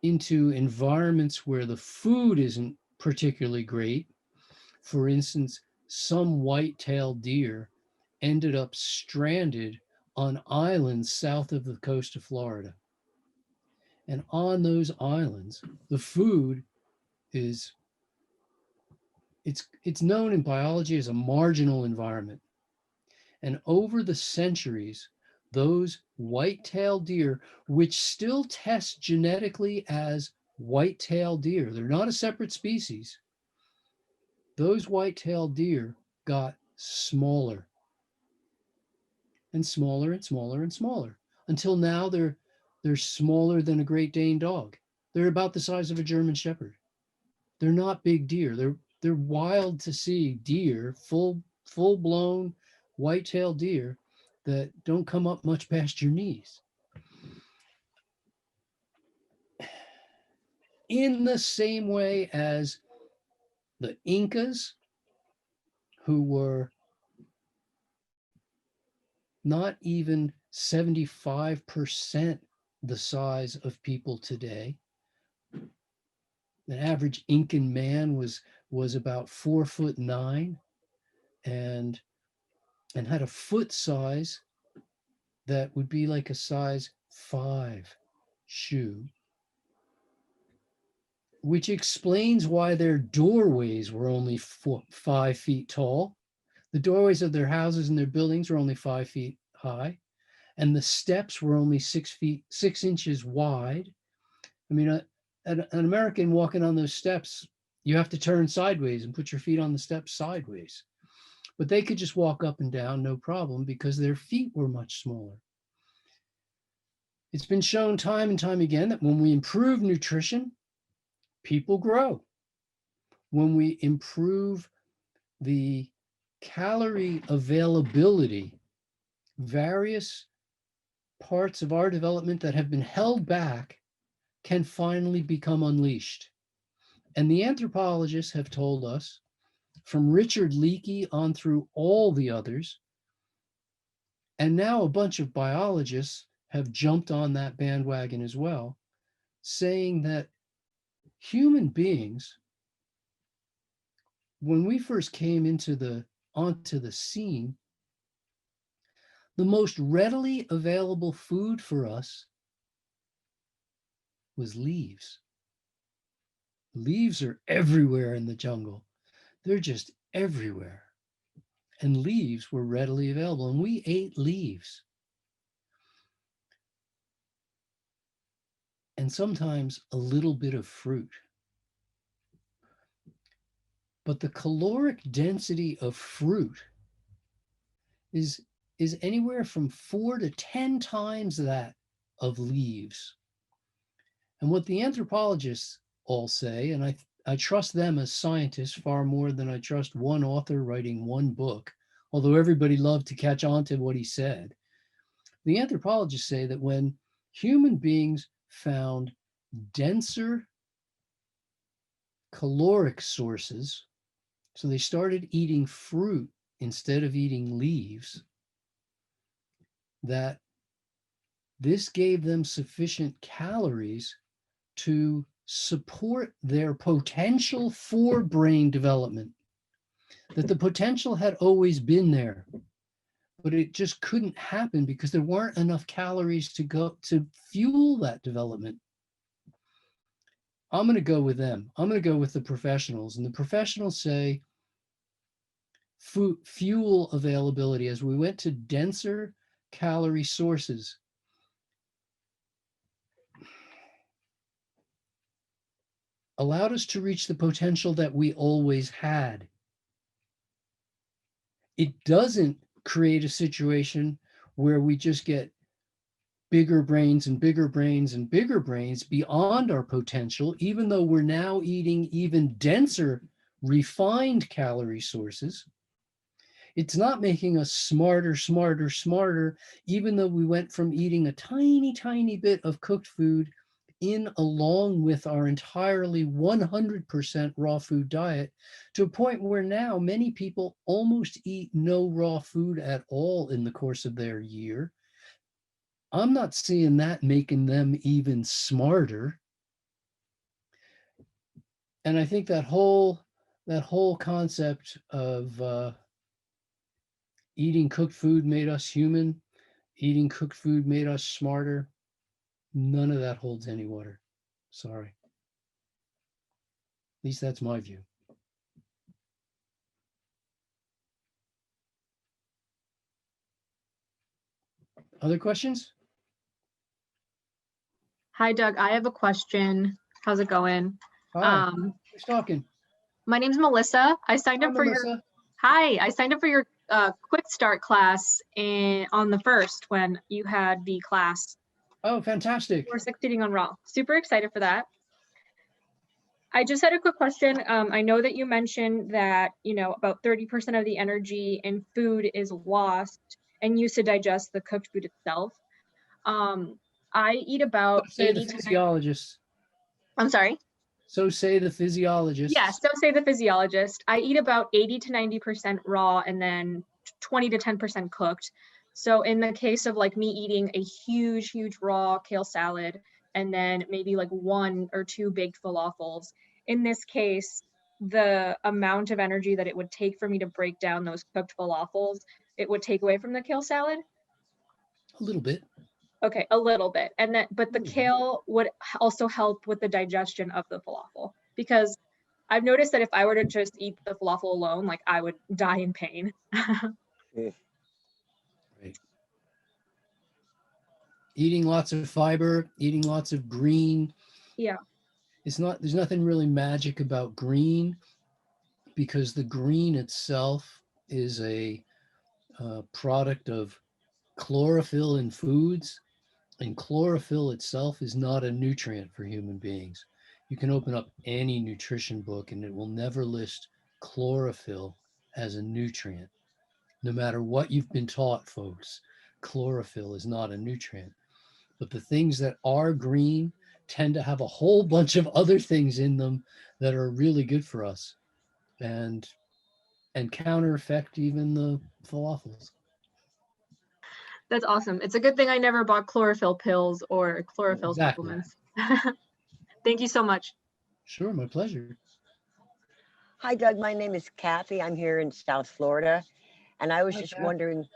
into environments where the food isn't particularly great, for instance, some white-tailed deer ended up stranded on islands south of the coast of Florida. And on those islands, the food is it's known in biology as a marginal environment. And over the centuries, those white-tailed deer, which still test genetically as white-tailed deer, they're not a separate species, those white-tailed deer got smaller and smaller and smaller and smaller until now they're smaller than a Great Dane dog. They're about the size of a German Shepherd. They're not big deer. They're wild to see deer, full blown white-tailed deer that don't come up much past your knees. In the same way as the Incas, who were not even 75% the size of people today. An average Incan man was about 4'9" and had a foot size that would be like a size 5 shoe, which explains why their doorways were only 5 feet tall. The doorways of their houses and their buildings were only 5 feet high, and the steps were only 6 inches wide. I mean, an American walking on those steps, you have to turn sideways and put your feet on the steps sideways. But they could just walk up and down, no problem, because their feet were much smaller. It's been shown time and time again that when we improve nutrition, people grow. When we improve the calorie availability, various parts of our development that have been held back can finally become unleashed. And the anthropologists have told us, from Richard Leakey on through all the others, and now a bunch of biologists have jumped on that bandwagon as well, saying that human beings, when we first came onto the scene, the most readily available food for us was leaves. Leaves are everywhere in the jungle. They're just everywhere. And leaves were readily available, and we ate leaves. And sometimes a little bit of fruit. But the caloric density of fruit is anywhere from 4 to 10 times that of leaves. And what the anthropologists all say, and I trust them as scientists far more than I trust one author writing one book, although everybody loved to catch on to what he said. The anthropologists say that when human beings found denser caloric sources, so they started eating fruit instead of eating leaves, that this gave them sufficient calories to support their potential for brain development. That the potential had always been there, but it just couldn't happen because there weren't enough calories to fuel that development. I'm going to go with them. I'm going to go with the professionals. And the professionals say fuel availability, as we went to denser calorie sources, allowed us to reach the potential that we always had. It doesn't create a situation where we just get bigger brains and bigger brains and bigger brains beyond our potential, even though we're now eating even denser, refined calorie sources. It's not making us smarter, even though we went from eating a tiny, tiny bit of cooked food in along with our entirely 100% raw food diet to a point where now many people almost eat no raw food at all in the course of their year. I'm not seeing that making them even smarter. And I think that whole concept of eating cooked food made us human, eating cooked food made us smarter, none of that holds any water. Sorry. At least that's my view. Other questions? Hi, Doug. I have a question. How's it going? Hi. Who's talking? My name's Melissa. I signed Hi, up for Melissa. I signed up for your quick start class on the 1st when you had the class. Oh, fantastic. We're succeeding on raw. Super excited for that. I just had a quick question. I know that you mentioned that, about 30% of the energy in food is lost and used to digest the cooked food itself. I eat about 80 to 90. I'm sorry? So say the physiologists. Yeah, so say the physiologist. I eat about 80 to 90% raw and then 20 to 10% cooked. So in the case of like me eating a huge, huge raw kale salad and then maybe like 1 or 2 baked falafels, in this case, the amount of energy that it would take for me to break down those cooked falafels, it would take away from the kale salad. A little bit. Okay, a little bit. And then, but the Mhm. kale would also help with the digestion of the falafel, because I've noticed that if I were to just eat the falafel alone, like I would die in pain. Right. Eating lots of fiber, eating lots of green. Yeah. There's nothing really magic about green, because the green itself is a product of chlorophyll in foods, and chlorophyll itself is not a nutrient for human beings. You can open up any nutrition book and it will never list chlorophyll as a nutrient. No matter what you've been taught, folks, chlorophyll is not a nutrient. But the things that are green tend to have a whole bunch of other things in them that are really good for us, and counter effect even the falafels. That's awesome. It's a good thing I never bought chlorophyll pills or chlorophyll Exactly. supplements. Thank you so much. Sure, my pleasure. Hi, Doug. My name is Kathy. I'm here in South Florida. And I was Hi, just Kath. wondering,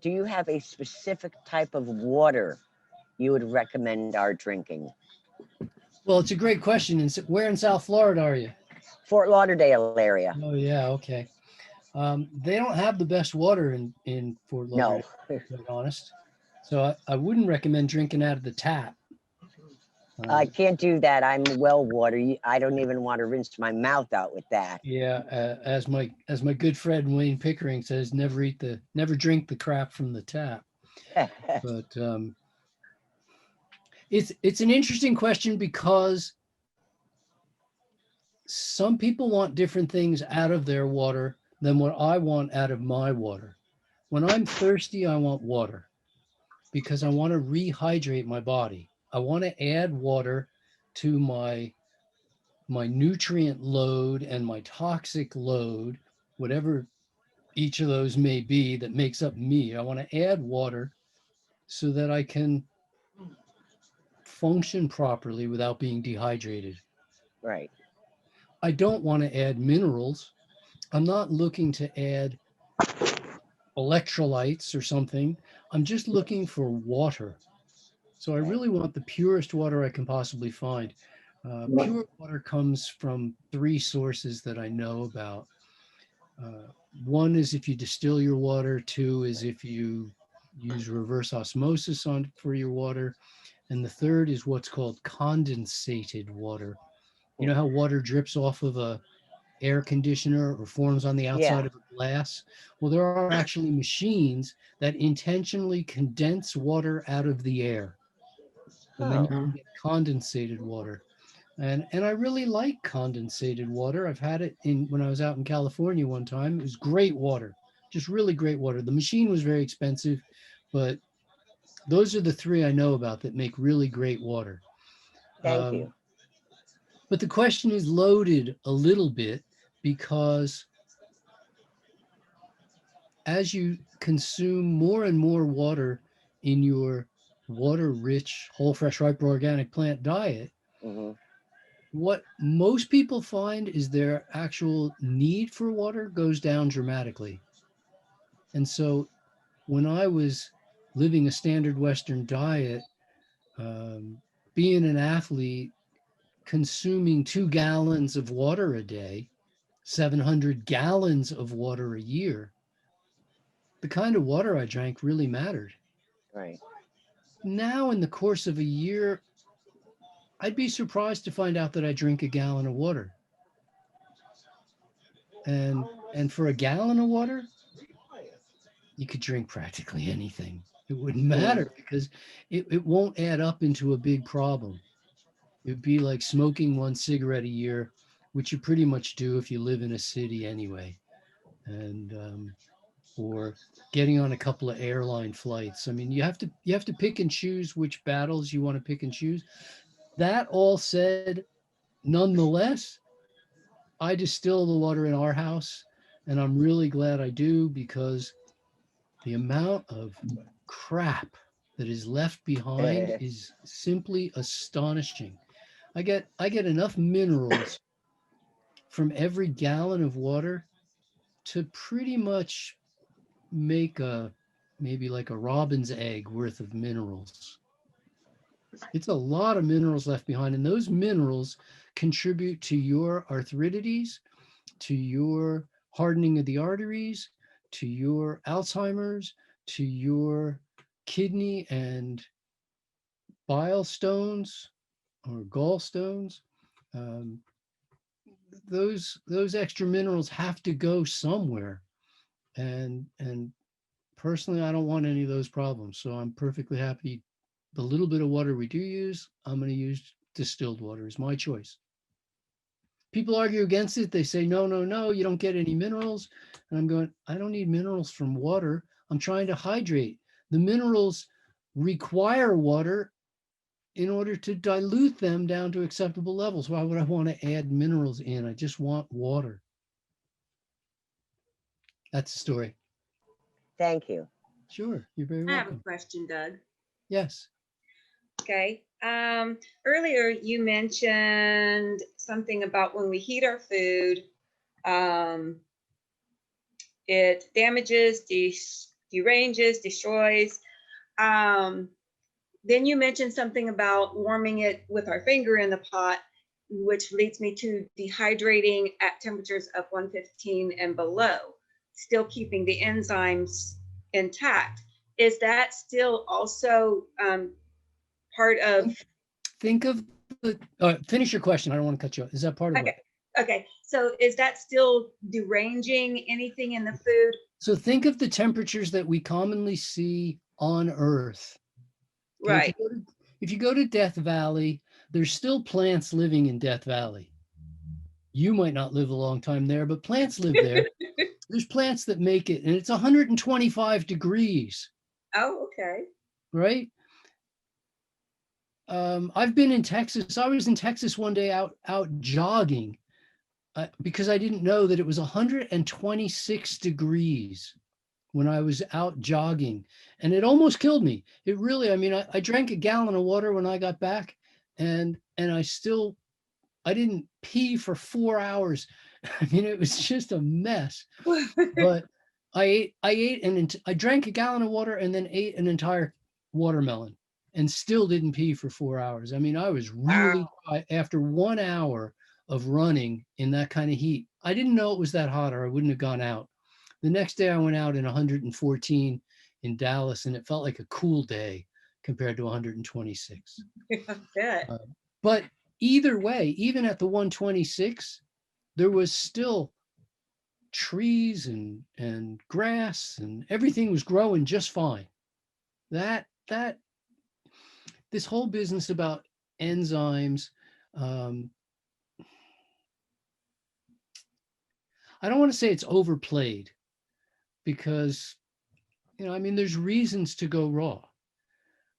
do you have a specific type of water you would recommend our drinking? Well, it's a great question. And where in South Florida are you? Fort Lauderdale area. Oh, yeah, okay. They don't have the best water in Fort No, Lauderdale, to be quite honest. So I wouldn't recommend drinking out of the tap. I can't do that. I'm well water. I don't even want to rinse my mouth out with that. Yeah, as my good friend Wayne Pickering says, never drink the crap from the tap. But it's an interesting question, because some people want different things out of their water than what I want out of my water. When I'm thirsty, I want water because I want to rehydrate my body. I want to add water to my nutrient load and my toxic load, whatever each of those may be that makes up me. I want to add water so that I can function properly without being dehydrated. Right. I don't want to add minerals. I'm not looking to add electrolytes or something. I'm just looking for water. So I Right. really want the purest water I can possibly find. Pure water comes from 3 sources that I know about. Uh, One is if you distill your water. 2 is if you use reverse osmosis for your water. And the third is what's called condensated water. You know how water drips off of a air conditioner or forms on the outside Yeah. of a glass? Well, there are actually machines that intentionally condense water out of the air. And then you Oh, can get condensated water. And I really like condensated water. I've had it in when I was out in California one time. It was great water, just really great water. The machine was very expensive, but those are the 3 I know about that make really great water. thank Um, you. but the question is loaded a little bit, because as you consume more and more water in your water-rich, whole, fresh, ripe, organic plant diet, Hmm. what most people find is their actual need for water goes down dramatically. And so when I was living a standard Western diet, um, being an athlete, consuming 2 gallons of water a day, 700 gallons of water a year, the kind of water I drank really mattered. Right. Now, in the course of a year, I'd be surprised to find out that I drink a gallon of water. And for a gallon of water, you could drink practically anything. It wouldn't Hmm. matter, because it won't add up into a big problem. It would be like smoking 1 cigarette a year, which you pretty much do if you live in a city anyway. And or getting on a couple of airline flights. I mean, you have to pick and choose which battles you want to pick and choose. That all said, nonetheless, I distill the water in our house, and I'm really glad I do, because The amount of crap that is left behind is simply astonishing. I get enough minerals from every gallon of water to pretty much make a maybe like a robin's egg worth of minerals. It's a lot of minerals left behind, and those minerals contribute to your arthritides, to your hardening of the arteries, to your Alzheimer's, to your kidney and bile stones or gallstones. Um, those extra minerals have to go somewhere, and personally, I don't want any of those problems. So I'm perfectly happy. The little bit of water we do use, I'm going to use distilled water. Is my choice. People argue against it. They say, no, no, no, you don't get any minerals. And I'm going, I don't need minerals from water. I'm trying to hydrate. The minerals require water in order to dilute them down to acceptable levels. Why would I want to add minerals in? I just want water. That's the story. Thank you. Sure. You're very I have a welcome. question, Doug. Yes. Okay. Earlier you mentioned something about when we heat our food, it damages, deranges, destroys. Then you mentioned something about warming it with our finger in the pot, which leads me to dehydrating at temperatures of 115 and below, still keeping the enzymes intact. Is that still also part of? Think of the, finish your question. I don't want to cut you off. Is that part of Okay. it? Okay. So is that still deranging anything in the food? So think of the temperatures that we commonly see on Earth. Okay, Right. if you go to Death Valley, there's still plants living in Death Valley. You might not live a long time there, but plants live there. There's plants that make it, and it's 125 degrees, Oh, okay. right? I've been in Texas. I was in Texas one day out jogging because I didn't know that it was 126 degrees when I was out jogging, and it almost killed me. It really, I mean, I drank a gallon of water when I got back, and I didn't pee for 4 hours. I mean, it was just a mess. But I drank a gallon of water and then ate an entire watermelon and still didn't pee for 4 hours. I mean, I was really, after 1 hour of running in that kind of heat, I didn't know it was that hot or I wouldn't have gone out. The next day I went out in 114 in Dallas, and it felt like a cool day compared to 126. But either way, even at the 126, there was still trees and grass, and everything was growing just fine. That this whole business about enzymes, I don't want to say it's overplayed, because I mean, there's reasons to go raw,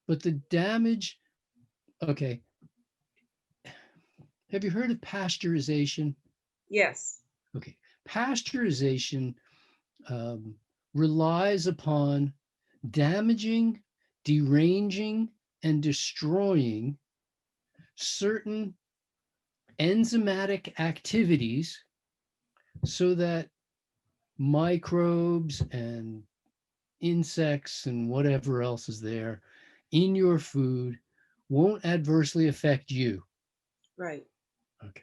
but the damage. Okay, have you heard of pasteurization? Yes. Okay, pasteurization relies upon damaging, deranging, and destroying certain enzymatic activities so that microbes and insects and whatever else is there in your food won't adversely affect you. Right. Okay.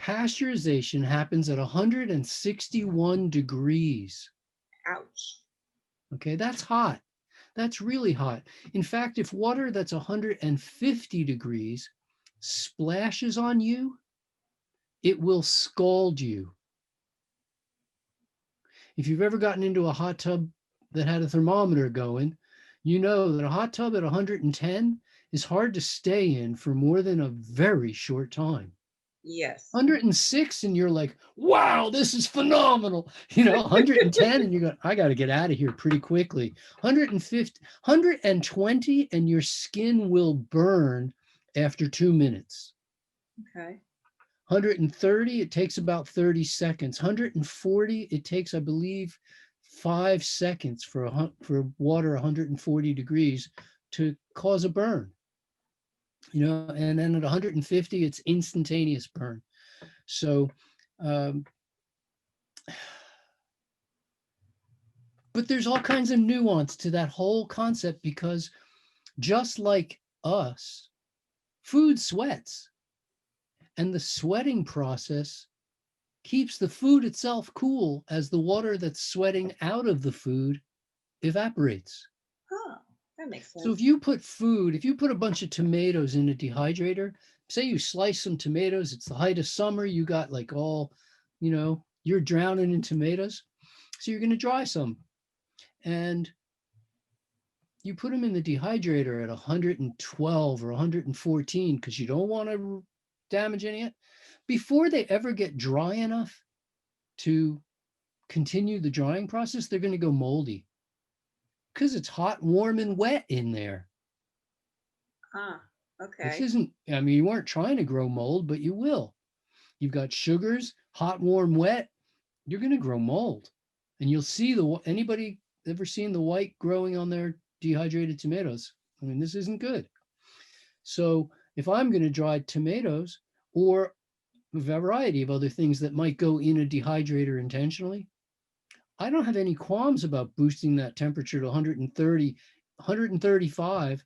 Pasteurization happens at 161 degrees. Ouch. Okay, that's hot. That's really hot. In fact, if water that's 150 degrees splashes on you, it will scald you. If you've ever gotten into a hot tub that had a thermometer going, you know that a hot tub at 110 is hard to stay in for more than a very short time. Yes. 106 and you're like, wow, this is phenomenal. 110 and you go, I got to get out of here pretty quickly. 150, 120 and your skin will burn after 2 minutes. Okay. 130, it takes about 30 seconds. 140, it takes, I believe, 5 seconds for water 140 degrees to cause a burn, and then at 150, it's instantaneous burn. So, but there's all kinds of nuance to that whole concept, because just like us, food sweats, and the sweating process keeps the food itself cool as the water that's sweating out of the food evaporates. Oh, that makes sense. So if you put a bunch of tomatoes in a dehydrator, say you slice some tomatoes, it's the height of summer, you got like all, you're drowning in tomatoes. So you're going to dry some, and you put them in the dehydrator at 112 or 114 because you don't want to damage any of it. Before they ever get dry enough to continue the drying process, they're going to go moldy because it's hot, warm, and wet in there. Ah, okay. This isn't, you weren't trying to grow mold, but you will. You've got sugars, hot, warm, wet, you're going to grow mold. And you'll see anybody ever seen the white growing on their dehydrated tomatoes? This isn't good. So if I'm going to dry tomatoes or a variety of other things that might go in a dehydrator intentionally, I don't have any qualms about boosting that temperature to 130, 135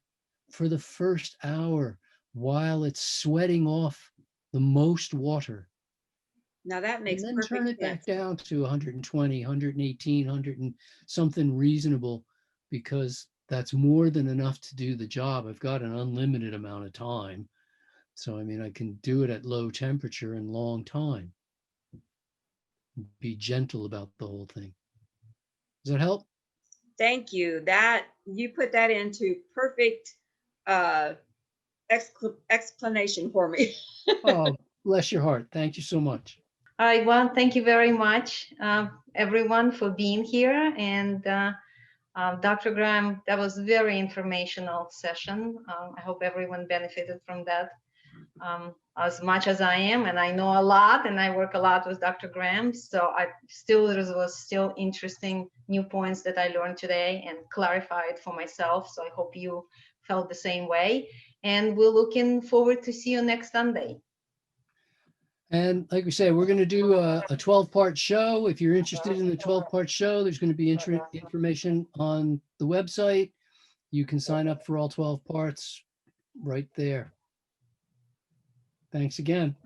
for the first hour while it's sweating off the most water. Now that makes and then perfect turn it sense. back down to 120, 118, 100 and something reasonable, because that's more than enough to do the job. I've got an unlimited amount of time. So, I can do it at low temperature and long time. Be gentle about the whole thing. Does that help? Thank you. That you put that into perfect explanation for me. Oh, bless your heart. Thank you so much. All right, well, thank you very much, everyone, for being here. And Dr. Graham, that was a very informational session. I hope everyone benefited from that as much as I am. And I know a lot, and I work a lot with Dr. Graham. So there was still interesting new points that I learned today and clarified for myself. So I hope you felt the same way. And we're looking forward to see you next Sunday. And like we say, we're going to do a 12-part show. If you're interested in the 12-part show, there's going to be information on the website. You can sign up for all 12 parts right there. Thanks again.